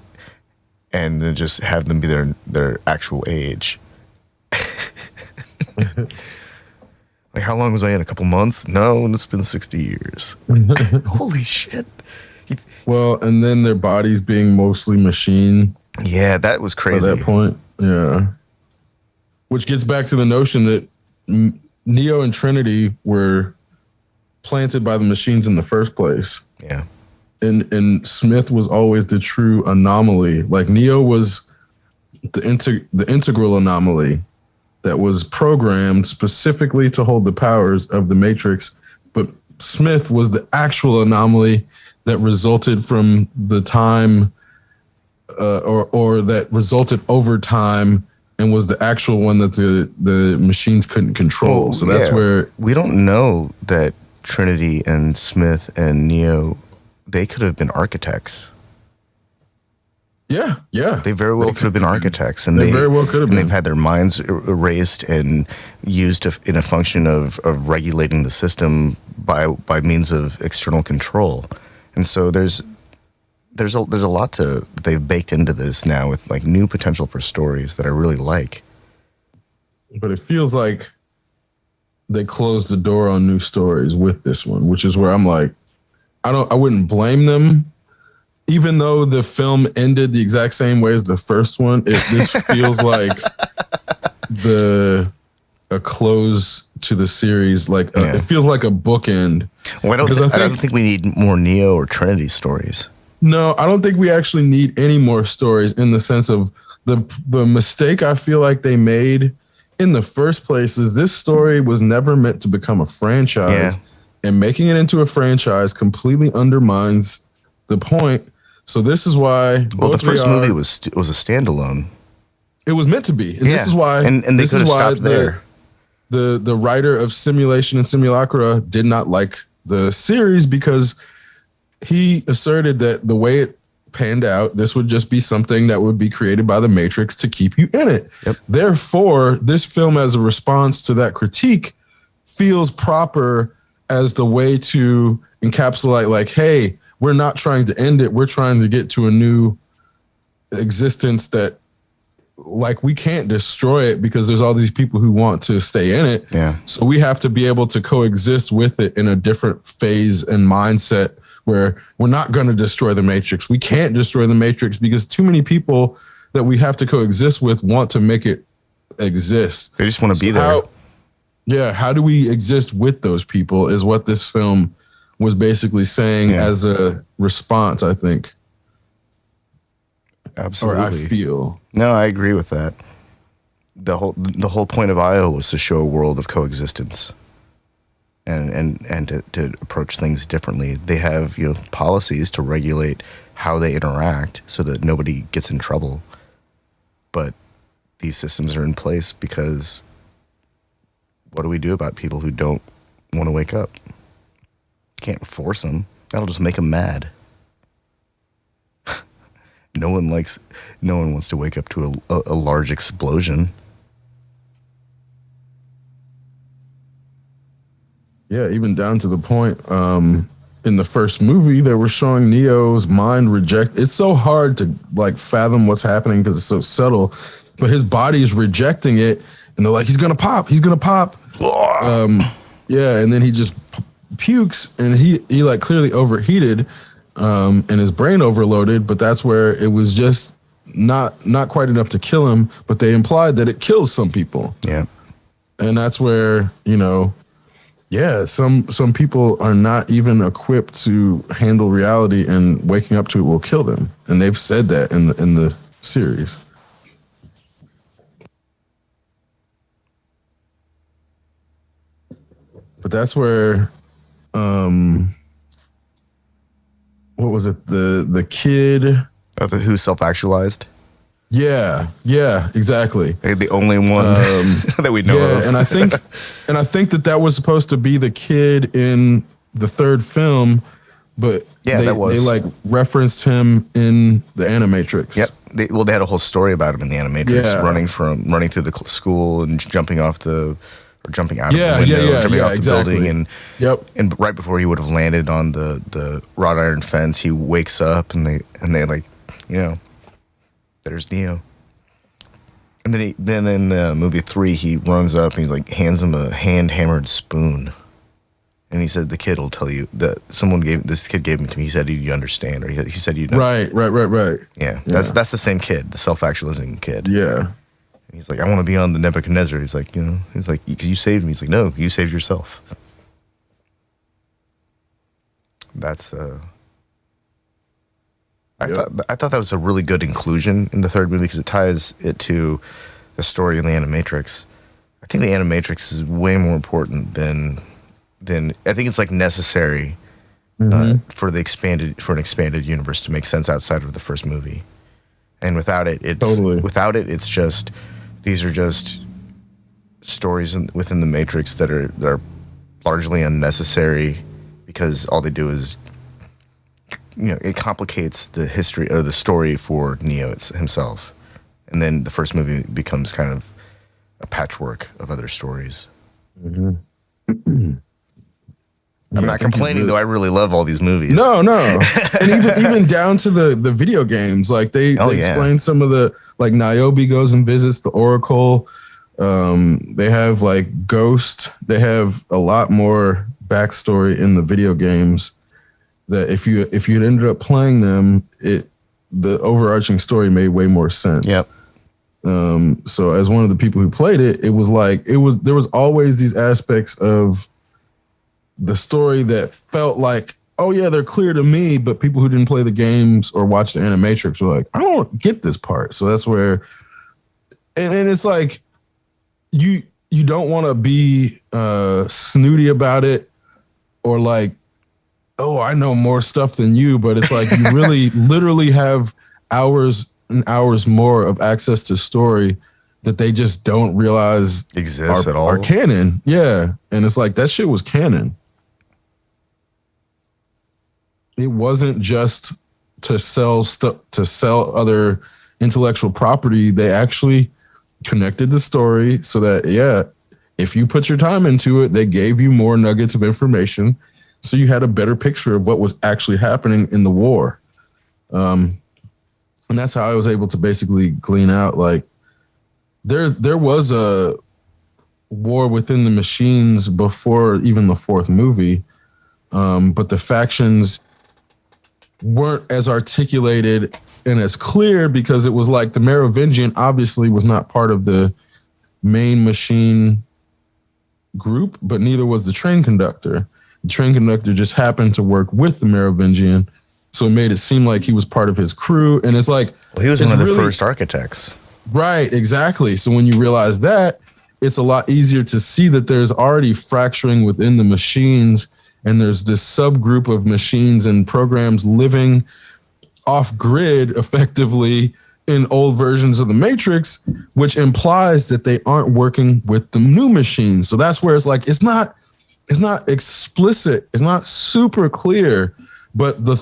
and then just have them be their actual age. Like, how long was I in? A couple months? No, it's been 60 years. Holy shit. Well, and then their bodies being mostly machine. Yeah, that was crazy. At that point, yeah. Which gets back to the notion that Neo and Trinity were planted by the machines in the first place. Yeah. And Smith was always the true anomaly. Like Neo was the integral anomaly that was programmed specifically to hold the powers of the Matrix, but Smith was the actual anomaly that resulted from the time or that resulted over time and was the actual one that the machines couldn't control. So that's where we don't know that Trinity and Smith and Neo, they could have been architects. Yeah. They very well could have been architects, and they very well could have been. They've had their minds erased and used in a function of regulating the system by means of external control. And so there's a lot they've baked into this now with like new potential for stories that I really like. But it feels like they closed the door on new stories with this one, which is where I'm like, I wouldn't blame them. Even though the film ended the exact same way as the first one, this feels like a close to the series. Like it feels like a bookend. Well, I don't think we need more Neo or Trinity stories. No, I don't think we actually need any more stories in the sense of the mistake I feel like they made in the first place is this story was never meant to become a franchise, and making it into a franchise completely undermines the point. So this is why. Well, the first movie was a standalone. It was meant to be, and this is why. And they could have stopped there. The writer of Simulation and Simulacra did not like the series because he asserted that the way it panned out, this would just be something that would be created by the Matrix to keep you in it. Yep. Therefore, this film, as a response to that critique, feels proper as the way to encapsulate, like, hey, we're not trying to end it. We're trying to get to a new existence that, like, we can't destroy it because there's all these people who want to stay in it. Yeah. So we have to be able to coexist with it in a different phase and mindset where we're not going to destroy the Matrix. We can't destroy the Matrix because too many people that we have to coexist with want to make it exist. They just want to be there. How do we exist with those people is what this film was basically saying as a response, I think. Absolutely. Or I feel. No, I agree with that. The whole point of IO was to show a world of coexistence and to approach things differently. They have, policies to regulate how they interact so that nobody gets in trouble. But these systems are in place because what do we do about people who don't want to wake up? Can't force them. That'll just make them mad. No one wants to wake up to a large explosion. Yeah, even down to the point in the first movie they were showing Neo's mind reject. It's so hard to like fathom what's happening because it's so subtle, but his body is rejecting it, and they're like, he's gonna pop. Yeah, and then he just pukes, and he like clearly overheated, and his brain overloaded. But that's where it was just not quite enough to kill him. But they implied that it kills some people. Yeah, and that's where some people are not even equipped to handle reality, and waking up to it will kill them. And they've said that in the series. But that's where what was it? The kid. Who self-actualized? Yeah, exactly. The only one that we know of. and I think that was supposed to be the kid in the third film, but they like referenced him in the Animatrix. Yep. They had a whole story about him in the Animatrix, running through the school and jumping out of the window, jumping off the building, and right before he would have landed on the wrought iron fence, he wakes up and they like, there's Neo. And then in the movie 3, he runs up and he like hands him a hand hammered spoon. And he said, the kid will tell you that this kid gave it to me. He said you'd understand, or he said you'd know. Right. Yeah. That's the same kid, the self-actualizing kid. Yeah. And he's like, I want to be on the Nebuchadnezzar. He's like, because you saved me. He's like, no, you saved yourself. That's I thought that was a really good inclusion in the third movie because it ties it to the story in the Animatrix. I think the Animatrix is way more important than I think it's like necessary for an expanded universe to make sense outside of the first movie. And without it, it's just these are just stories within the Matrix that are largely unnecessary because all they do is it complicates the history or the story for Neo himself. And then the first movie becomes kind of a patchwork of other stories. Mm-hmm. I'm not complaining, though. I really love all these movies. No. And even down to the video games. Like, they explain some of the... Like, Niobe goes and visits the Oracle. They have, like, Ghost. They have a lot more backstory in the video games that if you'd ended up playing them, the overarching story made way more sense. Yep. So as one of the people who played it, there was always these aspects of the story that felt like, oh yeah, they're clear to me, but people who didn't play the games or watch the Animatrix were like, I don't get this part. So that's where, and it's like, you don't want to be snooty about it or like, oh, I know more stuff than you, but it's like you really literally have hours and hours more of access to story that they just don't realize exists at all. Are canon. Yeah. And it's like that shit was canon. It wasn't just to sell stuff, to sell other intellectual property. They actually connected the story so that, if you put your time into it, they gave you more nuggets of information. So you had a better picture of what was actually happening in the war. And that's how I was able to basically glean out, like, there was a war within the machines before even the fourth movie. But the factions weren't as articulated and as clear because it was like the Merovingian obviously was not part of the main machine group, but neither was the train conductor. The train conductor just happened to work with the Merovingian, so it made it seem like he was part of his crew. And it's like, he was one of the first architects. Right, exactly. So when you realize that, it's a lot easier to see that there's already fracturing within the machines, and there's this subgroup of machines and programs living off grid effectively in old versions of the Matrix, which implies that they aren't working with the new machines. So that's where it's like, it's not explicit. It's not super clear, but the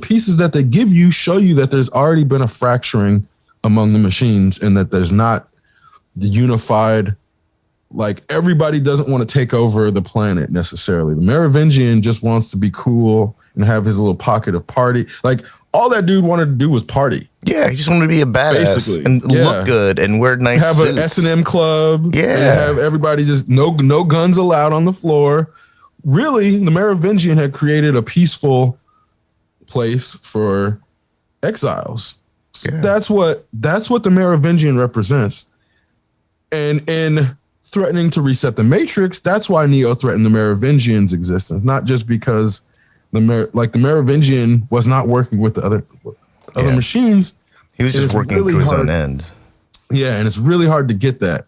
pieces that they give you show you that there's already been a fracturing among the machines and that there's not the unified, like, everybody doesn't want to take over the planet necessarily. The Merovingian just wants to be cool and have his little pocket of party. Like, all that dude wanted to do was party. Yeah, he just wanted to be a badass basically, and look good and wear nice have suits. An S&M club. Yeah. And have everybody just no guns allowed on the floor. Really, the Merovingian had created a peaceful place for exiles. So that's what the Merovingian represents. And in threatening to reset the Matrix, that's why Neo threatened the Merovingian's existence, not just because the Merovingian was not working with the other machines. He was just working to his own end. Yeah, and it's really hard to get that.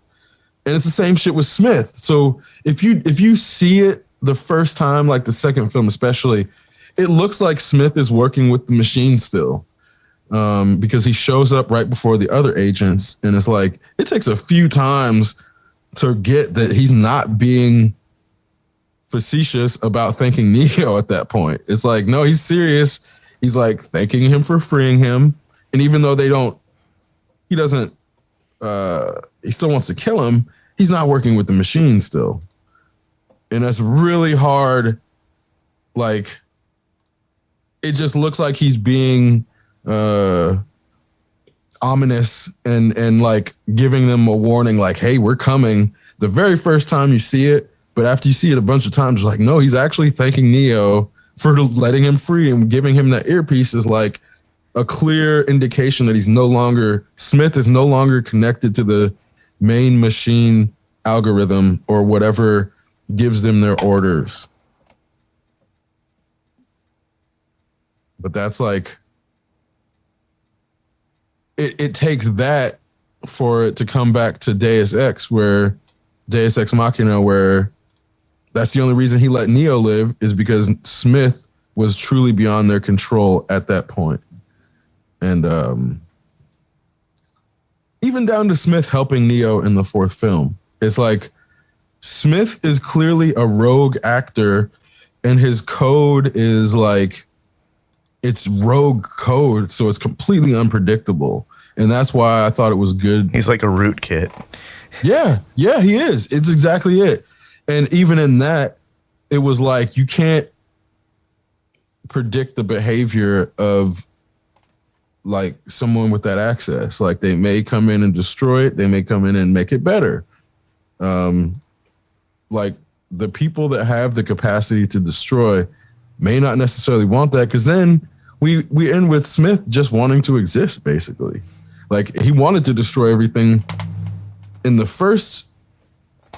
And it's the same shit with Smith. So if you see it the first time, like the second film especially, it looks like Smith is working with the machine still, because he shows up right before the other agents, and it's like it takes a few times to get that he's not being facetious about thanking Neo at that point. It's like, no, he's serious. He's like thanking him for freeing him, and even though he doesn't, he still wants to kill him. He's not working with the machine still, and that's really hard. Like, it just looks like he's being ominous and like giving them a warning, like, hey, we're coming. The very first time you see it, but after you see it a bunch of times, like, no, he's actually thanking Neo for letting him free, and giving him that earpiece is like a clear indication that Smith is no longer connected to the main machine algorithm or whatever gives them their orders. But that's like, it takes that for it to come back to Deus Ex Machina, where that's the only reason he let Neo live, is because Smith was truly beyond their control at that point. And even down to Smith helping Neo in the fourth film. It's like Smith is clearly a rogue actor, and his code is like, it's rogue code, so it's completely unpredictable. And that's why I thought it was good. He's like a rootkit. Yeah, he is. It's exactly it. And even in that, it was like, you can't predict the behavior of like someone with that access. Like, they may come in and destroy it. They may come in and make it better. Like, the people that have the capacity to destroy may not necessarily want that, because then we end with Smith just wanting to exist, basically. Like, he wanted to destroy everything in the first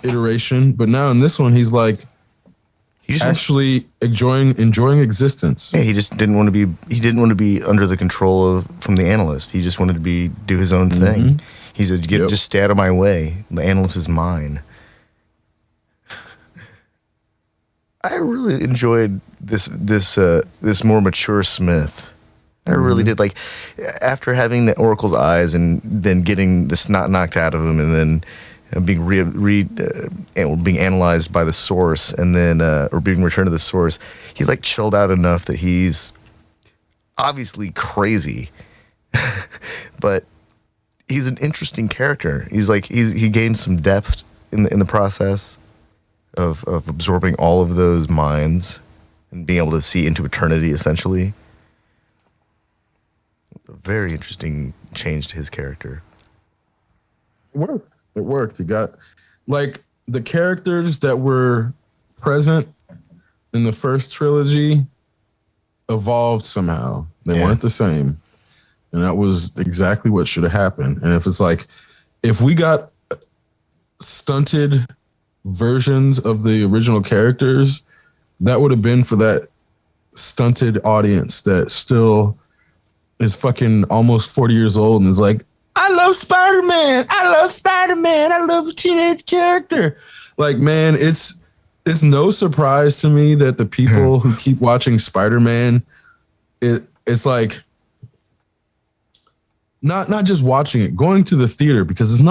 iteration, but now in this one, he's like, he's actually enjoying existence. Yeah, he just didn't want to be under the control from the analyst. He just wanted to do his own thing. Mm-hmm. He said, just stay out of my way. The analyst is mine. I really enjoyed this more mature Smith. I really did. Like, after having the Oracle's eyes and then getting the snot knocked out of him, and then being being analyzed by the source, and then or being returned to the source, he's like chilled out enough that he's obviously crazy, but he's an interesting character. He's like he gained some depth in the process of absorbing all of those minds and being able to see into eternity, essentially. A very interesting change to his character. It worked. It got, like, the characters that were present in the first trilogy evolved somehow. They weren't the same. And that was exactly what should have happened. And if we got stunted versions of the original characters, that would have been for that stunted audience that still is fucking almost 40 years old and is like, I love Spider-Man. I love a teenage character. Like, man, it's no surprise to me that the people who keep watching Spider-Man, it's like not just watching it, going to the theater, because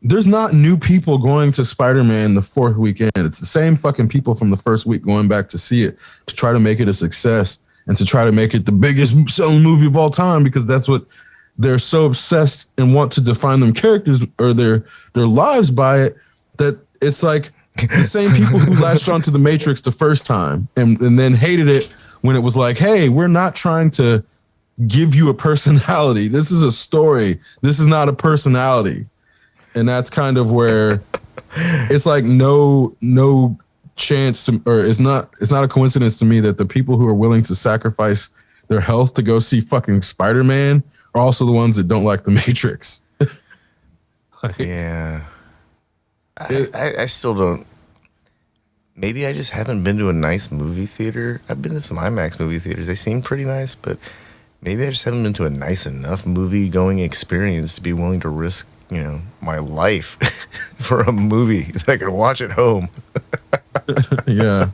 there's not new people going to Spider-Man the fourth weekend. It's the same fucking people from the first week going back to see it, to try to make it a success and to try to make it the biggest selling movie of all time, because that's what they're so obsessed and want to define them characters or their lives by it, that it's like the same people who latched onto the Matrix the first time and then hated it when it was like, hey, we're not trying to give you a personality. This is a story. This is not a personality. And that's kind of where it's like no chance to, or it's not a coincidence to me that the people who are willing to sacrifice their health to go see fucking Spider-Man are also the ones that don't like the Matrix. Yeah. I still don't. Maybe I just haven't been to a nice movie theater. I've been to some IMAX movie theaters. They seem pretty nice, but maybe I just haven't been to a nice enough movie going experience to be willing to risk, my life for a movie that I can watch at home. Yeah.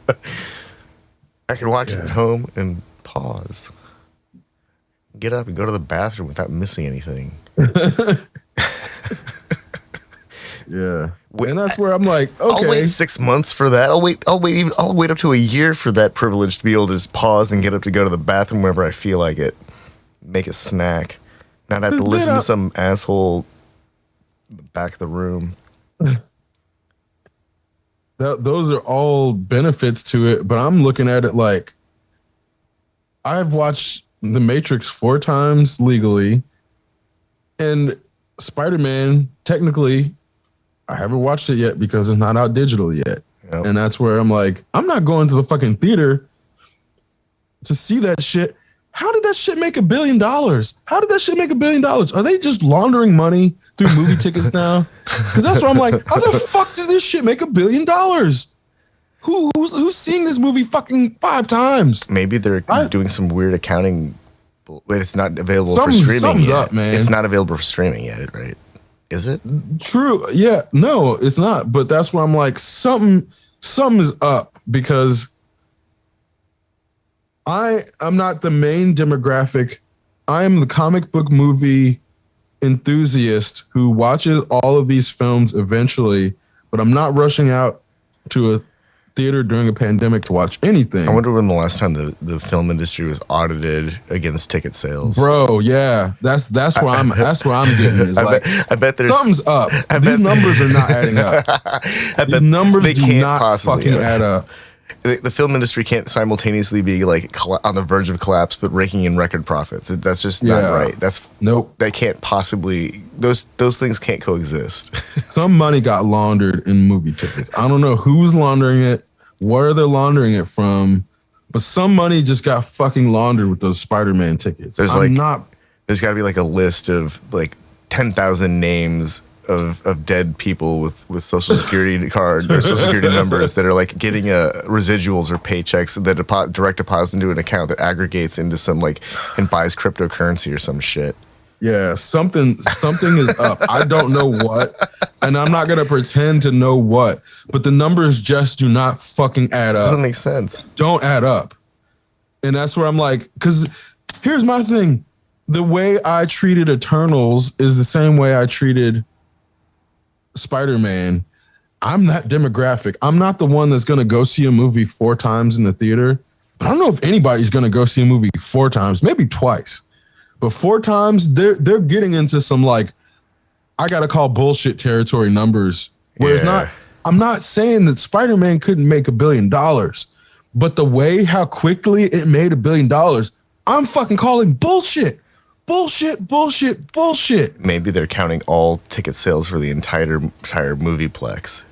I can watch it at home and pause. Get up and go to the bathroom without missing anything. Yeah. And that's where I'm like, okay. I'll wait 6 months for that. I'll wait up to a year for that privilege to be able to just pause and get up to go to the bathroom whenever I feel like it. Make a snack. Not have to listen to some asshole in the back of the room. Those are all benefits to it, but I'm looking at it like I've watched The Matrix 4 times legally, and Spider-Man, technically, I haven't watched it yet because it's not out digital yet. Yep. And that's where I'm like, I'm not going to the fucking theater to see that shit. How did that shit make $1 billion? How did that shit make $1 billion? Are they just laundering money through movie tickets now? Because that's what I'm like, how the fuck did this shit make $1 billion? Who's seeing this movie fucking 5 times? Maybe they're doing some weird accounting. Wait, it's not available for streaming yet. Up, man. It's not available for streaming yet, right? Is it? True. Yeah. No, it's not. But that's why I'm like, something is up, because I'm not the main demographic. I am the comic book movie enthusiast who watches all of these films eventually, but I'm not rushing out to a theater during a pandemic to watch anything. I wonder when the last time the film industry was audited against ticket sales. Bro, yeah, that's where I'm getting. Is I bet there's something's up. These numbers are not adding up. These numbers do not fucking add up. The film industry can't simultaneously be like on the verge of collapse, but raking in record profits. That's just not right. Nope. That can't possibly. Those things can't coexist. Some money got laundered in movie tickets. I don't know who's laundering it, where they're laundering it from, but some money just got fucking laundered with those Spider-Man tickets. There's got to be like a list of like 10,000 names of dead people with social security card or social security numbers that are like getting residuals or paychecks that direct deposit into an account that aggregates into some like and buys cryptocurrency or some shit. Yeah, something is up. I don't know what, and I'm not gonna pretend to know what, but the numbers just do not fucking add up. Doesn't make sense. Don't add up. And that's where I'm like, because here's my thing. The way I treated Eternals is the same way I treated Spider-Man. I'm that demographic. I'm not the one that's going to go see a movie 4 times in the theater, but I don't know if anybody's going to go see a movie 4 times, maybe twice, but 4 times they're getting into some like, I got to call bullshit territory numbers where it's not, I'm not saying that Spider-Man couldn't make $1 billion, but the way how quickly it made $1 billion, I'm fucking calling bullshit. Bullshit. Maybe they're counting all ticket sales for the entire movieplex.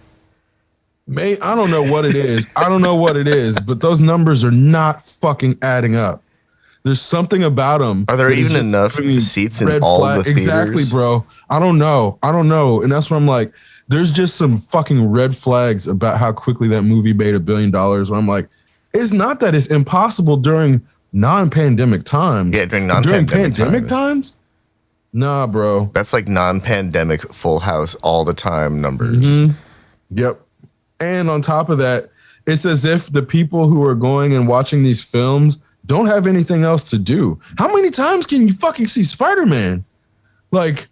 I don't know what it is. But those numbers are not fucking adding up. There's something about them. Are there even enough seats in all the theaters? Exactly, bro. I don't know. And that's where I'm like, there's just some fucking red flags about how quickly that movie made $1 billion. Where I'm like, it's not that it's impossible during non-pandemic times. Yeah, during pandemic times? Nah, bro. That's like non-pandemic Full House all the time numbers. Mm-hmm. Yep. And on top of that, it's as if the people who are going and watching these films don't have anything else to do. How many times can you fucking see Spider-Man? Like,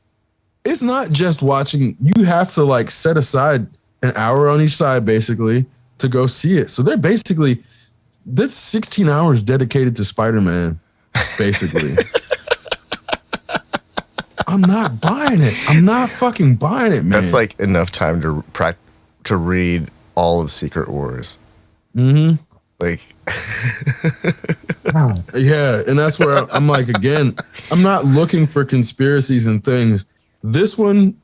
it's not just watching. You have to like set aside an hour on each side basically to go see it. So they're basically, that's 16 hours dedicated to Spider-Man, basically. I'm not buying it. I'm not fucking buying it, man. That's like enough time to read all of Secret Wars. Mm-hmm. Like, yeah, and that's where I'm like, again, I'm not looking for conspiracies and things. This one,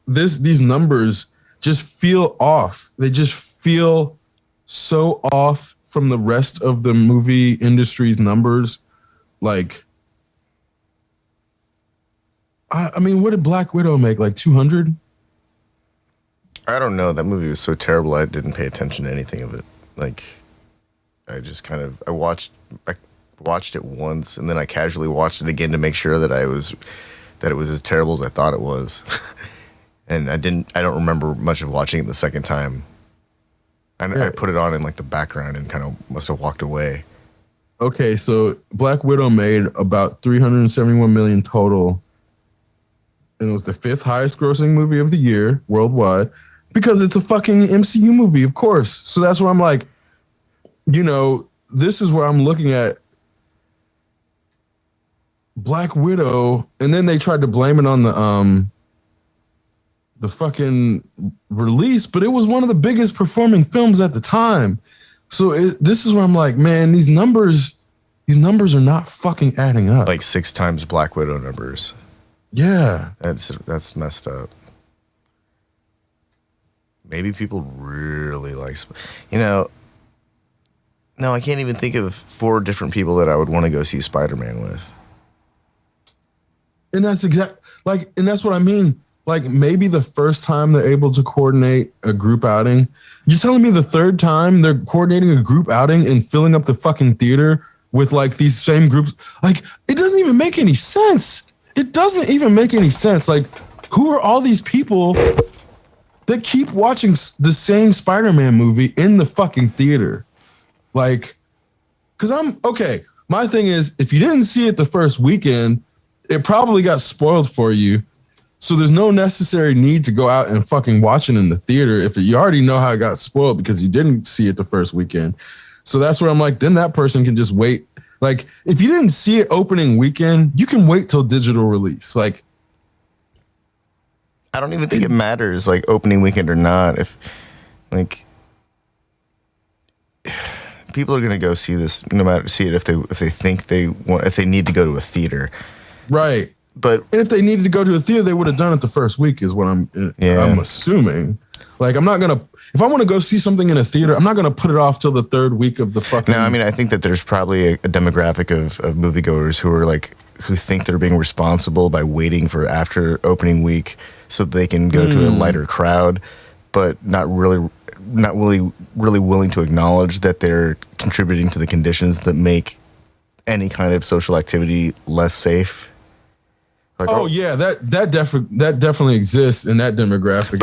these numbers just feel off. They just feel so off from the rest of the movie industry's numbers. Like, I mean, what did Black Widow make? Like 200? I don't know. That movie was so terrible. I didn't pay attention to anything of it. Like, I just kind of, I watched it once and then I casually watched it again to make sure that it was as terrible as I thought it was. And I don't remember much of watching it the second time. I put it on in like the background and kind of must have walked away. Okay, so Black Widow made about 371 million total, and it was the 5th highest grossing movie of the year worldwide because it's a fucking MCU movie, of course. So that's where I'm like, this is where I'm looking at Black Widow, and then they tried to blame it on the fucking release, but it was one of the biggest performing films at the time. So this is where I'm like, man, these numbers are not fucking adding up. Like 6 times Black Widow numbers. Yeah. That's messed up. Maybe people really like, no, I can't even think of 4 different people that I would want to go see Spider-Man with. And that's and that's what I mean. Like maybe the first time they're able to coordinate a group outing, you're telling me the 3rd time they're coordinating a group outing and filling up the fucking theater with like these same groups. Like it doesn't even make any sense. It doesn't even make any sense. Like who are all these people that keep watching the same Spider-Man movie in the fucking theater? Like, cause my thing is if you didn't see it the first weekend, it probably got spoiled for you. So there's no necessary need to go out and fucking watch it in the theater if you already know how it got spoiled because you didn't see it the first weekend. So that's where I'm like, then that person can just wait. Like if you didn't see it opening weekend, you can wait till digital release. Like, I don't even think it matters like opening weekend or not. If like people are gonna go see this no matter if they think they want, if they need to go to a theater. Right. But and if they needed to go to a theater, they would have done it the first week is what I'm assuming. Like if I want to go see something in a theater, I'm not going to put it off till the 3rd week of the fucking. No, I mean, I think that there's probably a demographic of moviegoers who think they're being responsible by waiting for after opening week so they can go to a lighter crowd, but not really willing to acknowledge that they're contributing to the conditions that make any kind of social activity less safe. Like, yeah, that definitely exists in that demographic,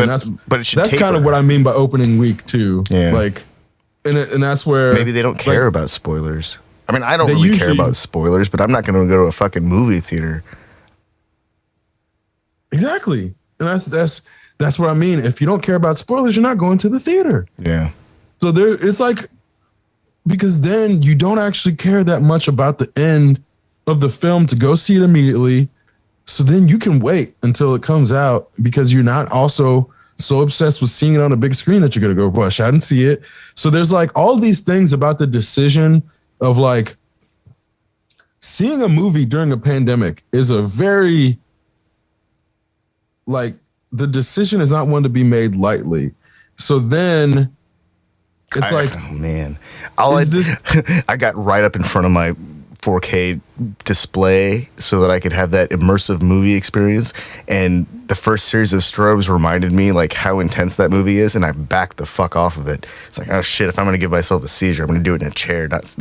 but that's kind of what I mean by opening week too. Yeah, like, and that's where maybe they don't care about spoilers. I mean, I don't really care about spoilers, but I'm not going to go to a fucking movie theater. Exactly, and that's what I mean. If you don't care about spoilers, you're not going to the theater. Yeah. So it's like because then you don't actually care that much about the end of the film to go see it immediately. So then you can wait until it comes out because you're not also so obsessed with seeing it on a big screen that you're going to go rush out and see it. So there's like all these things about the decision of like seeing a movie during a pandemic is a very like the decision is not one to be made lightly. So then it's oh man, I got right up in front of my 4K display so that I could have that immersive movie experience, and the first series of strobes reminded me like how intense that movie is, and I backed the fuck off of it. It's like, oh shit, if I'm gonna give myself a seizure, I'm gonna do it in a chair, not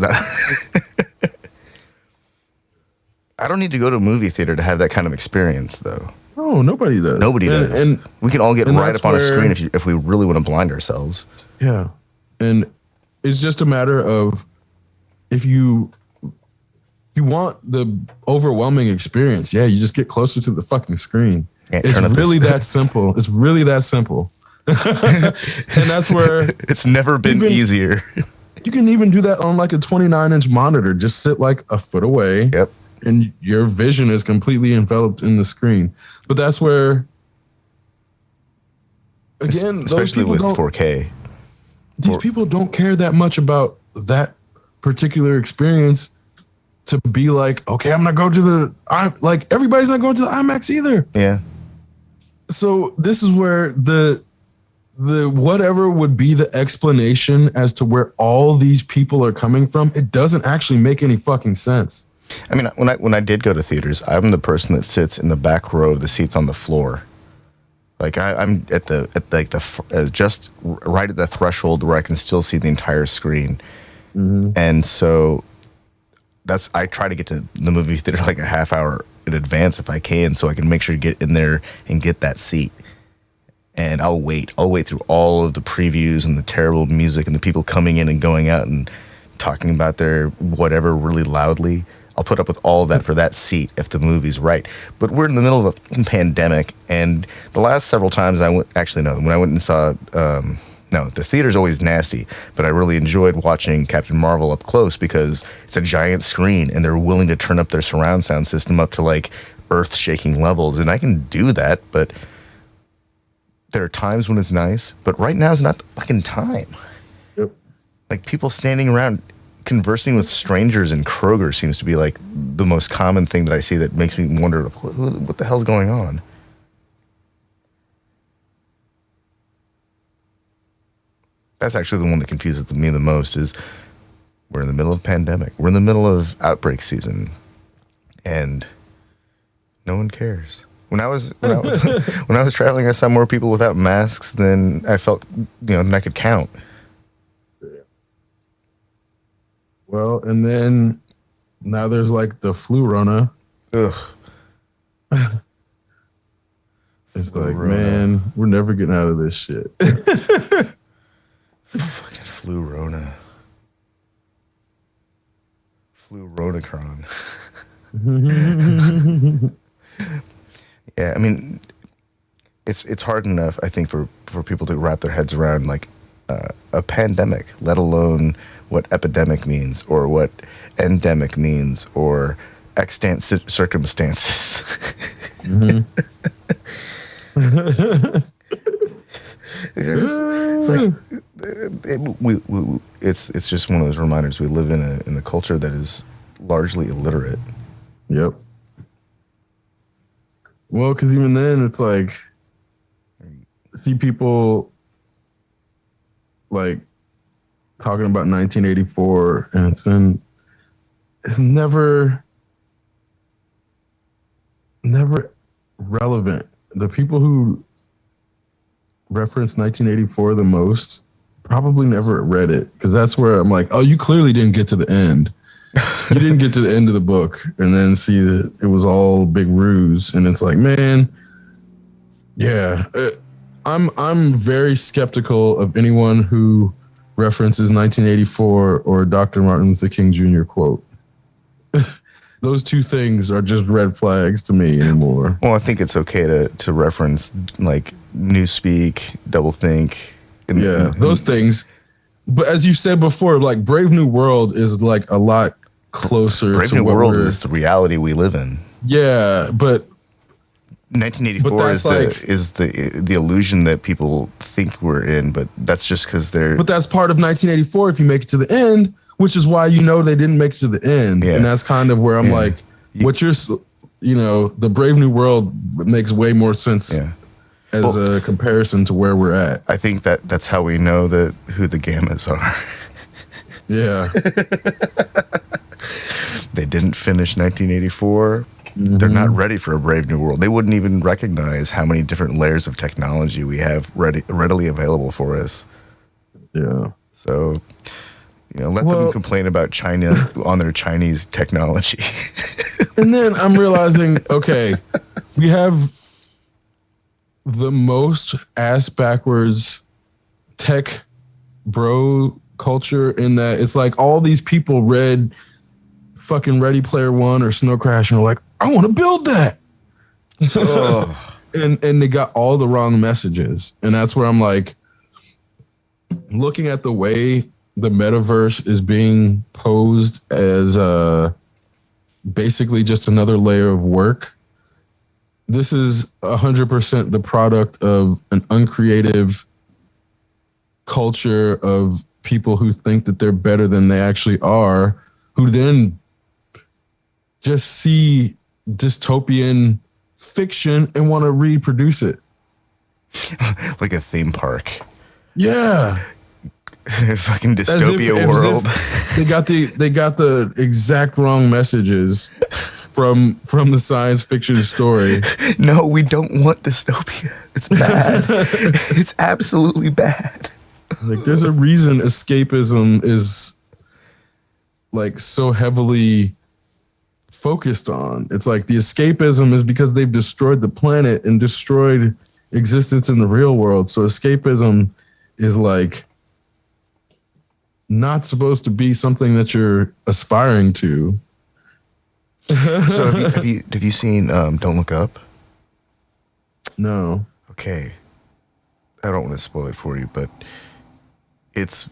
I don't need to go to a movie theater to have that kind of experience though. Oh, nobody does. Nobody does. And we can all get right up on a screen if we really want to blind ourselves. Yeah. And it's just a matter of if you want the overwhelming experience, you just get closer to the fucking screen. It's really that simple. It's really that simple. And that's where it's never been easier. You can even do that on like a 29-inch monitor. Just sit like a foot away. Yep. And your vision is completely enveloped in the screen. But that's where, again, especially with 4K. These people don't care that much about that particular experience to be like, okay, I'm not going to everybody's not going to the IMAX either. Yeah. So this is where the whatever would be the explanation as to where all these people are coming from, it doesn't actually make any fucking sense. I mean, when I did go to theaters, I'm the person that sits in the back row of the seats on the floor. Like I'm just right at the threshold where I can still see the entire screen. Mm-hmm. And so I try to get to the movie theater like a half hour in advance if I can, so I can make sure to get in there and get that seat. and I'll wait through all of the previews and the terrible music and the people coming in and going out and talking about their whatever really loudly. I'll put up with all of that for that seat if the movie's right. But we're in the middle of a pandemic, and the last several times I went, actually no, when I went and saw, no, the theater's always nasty, but I really enjoyed watching Captain Marvel up close because it's a giant screen and they're willing to turn up their surround sound system up to like earth-shaking levels, and I can do that, but there are times when it's nice, but right now is not the fucking time. Yep. Like people standing around conversing with strangers in Kroger seems to be like the most common thing that I see that makes me wonder what the hell's going on. That's actually the one that confuses me the most is we're in the middle of a pandemic. We're in the middle of outbreak season and no one cares. When I was when I was traveling, I saw more people without masks than I felt, than I could count. Well, and then now there's like the flu rona. Ugh. It's like, man, we're never getting out of this shit. Fucking flu rona. Flu ronacron. Yeah, I mean, it's hard enough, I think, for people to wrap their heads around like a pandemic, let alone what epidemic means or what endemic means or extant circumstances. Mm-hmm. It's just one of those reminders. We live in a culture that is largely illiterate. Yep. Well, because even then, it's like see people like talking about 1984, and it's never relevant. The people who reference 1984 the most probably never read it, because that's where I'm like, oh, you clearly didn't get to the end. You didn't get to the end of the book and then see that it was all big ruse. And it's like, man, yeah, I'm very skeptical of anyone who references 1984 or Dr. Martin Luther King Jr. quote. Those two things are just red flags to me anymore. Well, I think it's okay to reference like Newspeak, Doublethink. Those things. But as you said before, like Brave New World is like a lot closer Brave to New what World is the reality we live in. Yeah, but 1984 is the illusion that people think we're in, but that's just because they're. But that's part of 1984 if you make it to the end, which is why they didn't make it to the end, and that's kind of where I'm like, what you're, the Brave New World makes way more sense as a comparison to where we're at. I think that's how we know who the Gammas are. Yeah. They didn't finish 1984. Mm-hmm. They're not ready for a Brave New World. They wouldn't even recognize how many different layers of technology we have readily available for us. Yeah. So, let them complain about China on their Chinese technology. And then I'm realizing, okay, we have the most ass backwards tech bro culture in that it's like all these people read fucking Ready Player One or Snow Crash and were like, I want to build that. Oh. and they got all the wrong messages. And that's where I'm like, looking at the way the metaverse is being posed as basically just another layer of work. This is 100% the product of an uncreative culture of people who think that they're better than they actually are, who then just see dystopian fiction and want to reproduce it. Like a theme park. Yeah. Fucking dystopia world. They got the exact wrong messages from the science fiction story. No, we don't want dystopia. It's bad. It's absolutely bad. Like, there's a reason escapism is like so heavily focused on. It's like the escapism is because they've destroyed the planet and destroyed existence in the real world. So escapism is like not supposed to be something that you're aspiring to. So have you seen Don't Look Up? No. Okay. I don't want to spoil it for you, but it's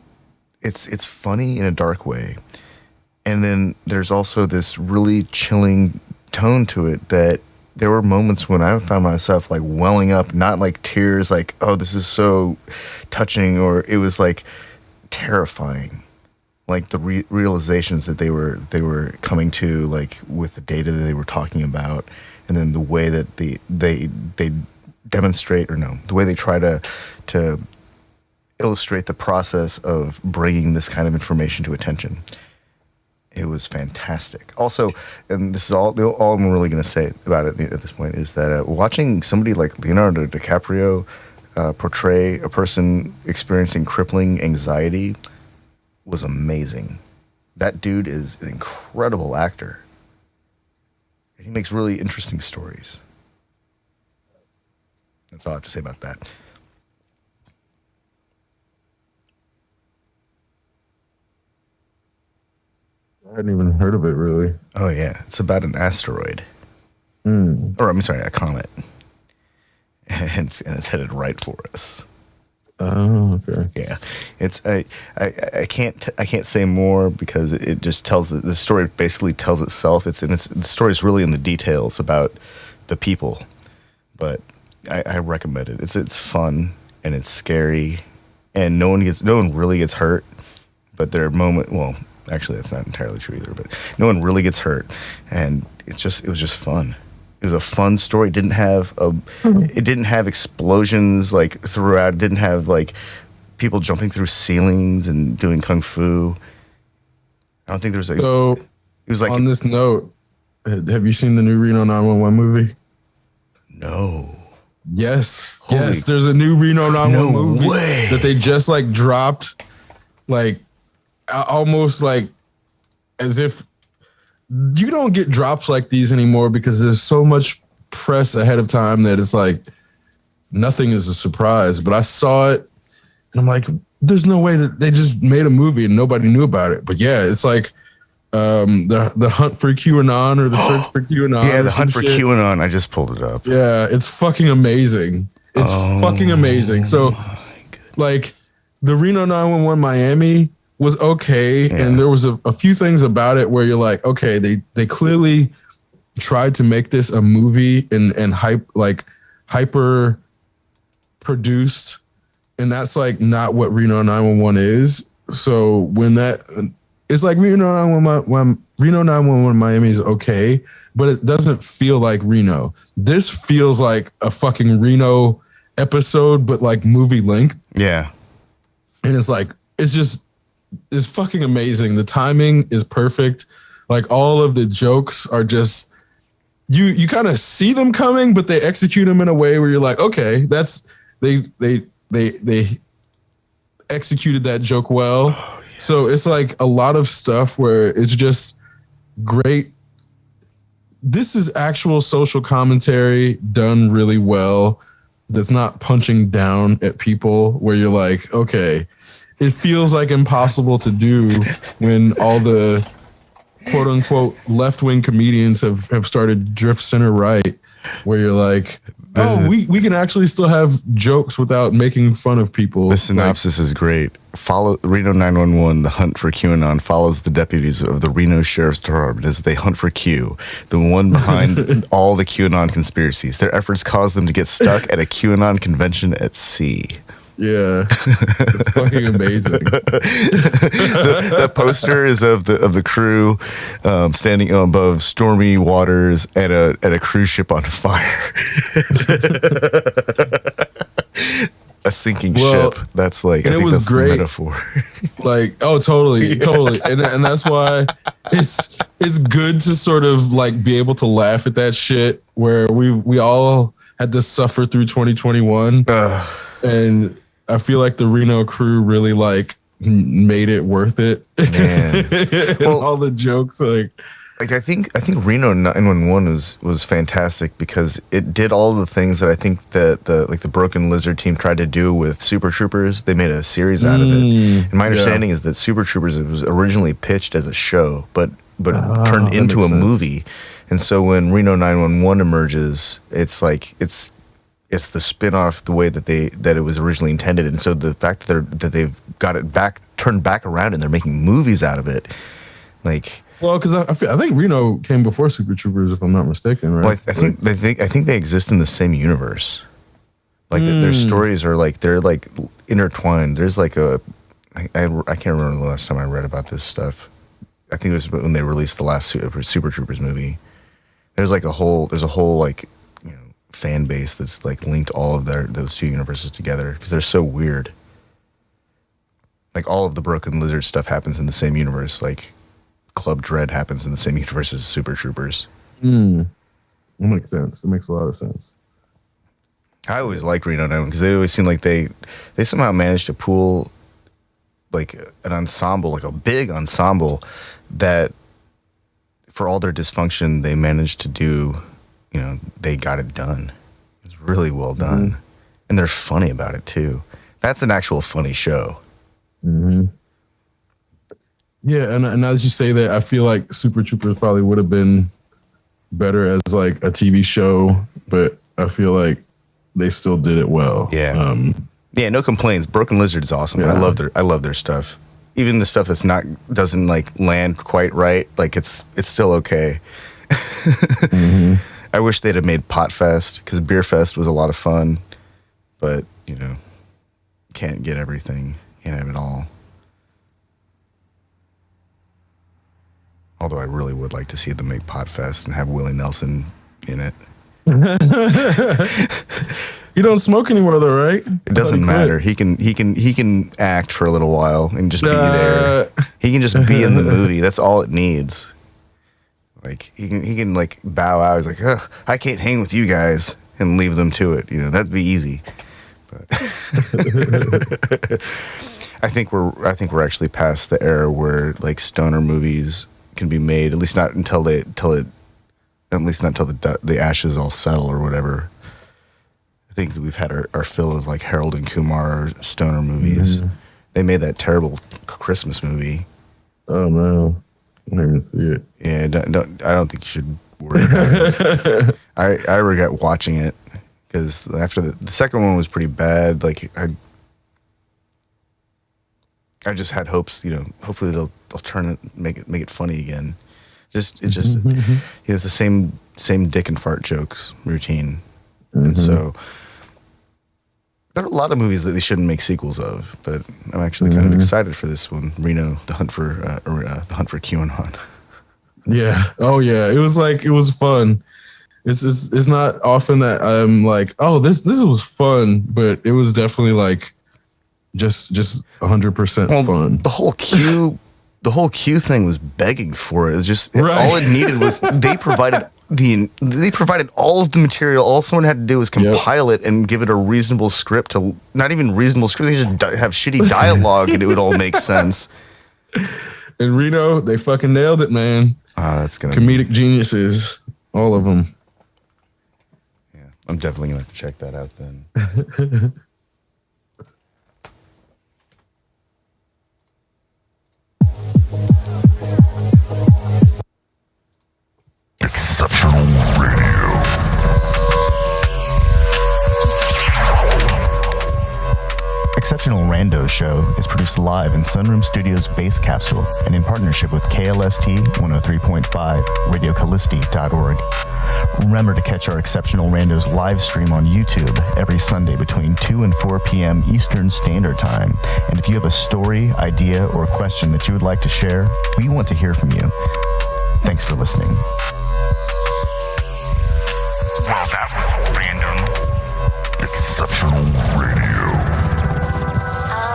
funny in a dark way. And then there's also this really chilling tone to it that there were moments when I found myself like welling up, not like tears, like, oh, this is so touching, or it was like terrifying. Like the realizations that they were coming to, like with the data that they were talking about, and then the way that they demonstrate, or no, the way they try to illustrate the process of bringing this kind of information to attention. It was fantastic. Also, and this is all I'm really going to say about it at this point, is that watching somebody like Leonardo DiCaprio portray a person experiencing crippling anxiety was amazing. That dude is an incredible actor. He makes really interesting stories. That's all I have to say about that. I hadn't even heard of it, really. Oh, yeah. It's about an asteroid. Or, I'm sorry, a comet. And it's headed right for us. Oh, okay. Yeah. It's I can't say more because it just tells the story basically tells itself. The story is really in the details about the people. But I recommend it. It's fun and it's scary, and no one really gets hurt. But there are moments. Well, actually, that's not entirely true either. But no one really gets hurt, and it was just fun. It was a fun story. It didn't have explosions like throughout. It didn't have like people jumping through ceilings and doing kung fu. I don't think there's a. So it was like on this note, have you seen the new Reno 911 movie? No. Yes. Yes. There's a new Reno 911 movie way. that they just like dropped, like almost like as if you don't get drops like these anymore because there's so much press ahead of time that it's like nothing is a surprise. But I saw it and I'm like, there's no way that they just made a movie and nobody knew about it. But yeah, it's like the hunt for QAnon or the search for QAnon. Yeah, the hunt for QAnon. I just pulled it up. Yeah, it's fucking amazing. It's fucking amazing. So like the Reno 911 Miami was okay, and there was a few things about it where you're like, okay, they clearly tried to make this a movie and hyper produced, and that's like not what Reno 911 is. So when it's like Reno 911 Miami is okay, but it doesn't feel like Reno. This feels like a fucking Reno episode, but like movie length. Yeah, and it's like it's fucking amazing. The timing is perfect. Like all of the jokes are just you kind of see them coming, but they execute them in a way where you're like, okay, that's they executed that joke well. Oh, yes. So it's like a lot of stuff where it's just great. This is actual social commentary done really well. That's not punching down at people where you're like, okay, it feels like impossible to do when all the quote unquote left-wing comedians have started drift center right, where you're like, oh, we can actually still have jokes without making fun of people. The synopsis is great. Follow Reno 911, the hunt for QAnon follows the deputies of the Reno Sheriff's Department as they hunt for Q, the one behind all the QAnon conspiracies. Their efforts cause them to get stuck at a QAnon convention at sea. Yeah, it's fucking amazing. The poster is of the crew standing above stormy waters at a cruise ship on fire. A sinking ship. That's like, and I it think was that's great. the metaphor. Like, oh, totally, and that's why it's good to sort of like be able to laugh at that shit where we all had to suffer through 2021, and I feel like the Reno crew really like made it worth it. Man. And all the jokes, like I think Reno 911 was fantastic because it did all the things that I think that the Broken Lizard team tried to do with Super Troopers. They made a series out of it. And my understanding is that Super Troopers was originally pitched as a show, but turned into a movie. And so when Reno 911 emerges, it's like it's the spin-off the way that it was originally intended. And so the fact that they've got it turned back around and they're making movies out of it, like. Well, because I think Reno came before Super Troopers, if I'm not mistaken, right? Well, I think they exist in the same universe. Like their stories are like they're like intertwined. There's like I can't remember the last time I read about this stuff. I think it was when they released the last Super Troopers movie. There's a whole like fan base that's like linked all of those two universes together because they're so weird. Like all of the Broken Lizard stuff happens in the same universe. Like Club Dread happens in the same universe as Super Troopers. That makes sense. It makes a lot of sense. I always liked Reno 911 because they always seem like they somehow managed to pool like an ensemble, like a big ensemble that for all their dysfunction, they managed to do, they got it done. It's really well done. Mm-hmm. And they're funny about it too. That's an actual funny show. Mm-hmm. Yeah, and now that you say that, I feel like Super Troopers probably would have been better as like a TV show, but I feel like they still did it well. Yeah. Yeah, no complaints. Broken Lizard is awesome. Yeah. I love their stuff. Even the stuff that's doesn't like land quite right, like it's still okay. Mm-hmm. I wish they'd have made Pot Fest because Beer Fest was a lot of fun, but can't get everything, can't have it all. Although I really would like to see them make Pot Fest and have Willie Nelson in it. You don't smoke anymore though, right? It doesn't matter. He can act for a little while and just be there. He can just be in the movie. That's all it needs. Like he can like bow out. He's like, ugh, I can't hang with you guys, and leave them to it. That'd be easy. But I think we're actually past the era where like stoner movies can be made. At least not until the ashes all settle or whatever. I think that we've had our fill of like Harold and Kumar stoner movies. Mm-hmm. They made that terrible Christmas movie. Oh no, I didn't even see it. Yeah, I don't think you should worry about it. I regret watching it because after the second one was pretty bad. Like I just had hopes. Hopefully they'll turn it, make it funny again. It's the same dick and fart jokes routine, and so. There are a lot of movies that they shouldn't make sequels of, but I'm actually kind of excited for this one, Reno: The Hunt for QAnon. Yeah. Oh yeah. It was fun. It's not often that I'm like, oh, this was fun, but it was definitely like just 100% fun. The whole Q thing was begging for it. It was just right. All it needed was they provided all of the material. All someone had to do was compile it and give it a reasonable script to not even reasonable script. They just have shitty dialogue and it would all make sense. And Reno, they fucking nailed it, man. That's gonna comedic geniuses, all of them. Yeah, I'm definitely gonna have to check that out then. Exceptional Radio. Exceptional Randos Show is produced live in Sunroom Studios' Base Capsule and in partnership with KLST 103.5, RadioCallisti.org. Remember to catch our Exceptional Randos live stream on YouTube every Sunday between 2 and 4 p.m. Eastern Standard Time. And if you have a story, idea, or question that you would like to share, we want to hear from you. Thanks for listening.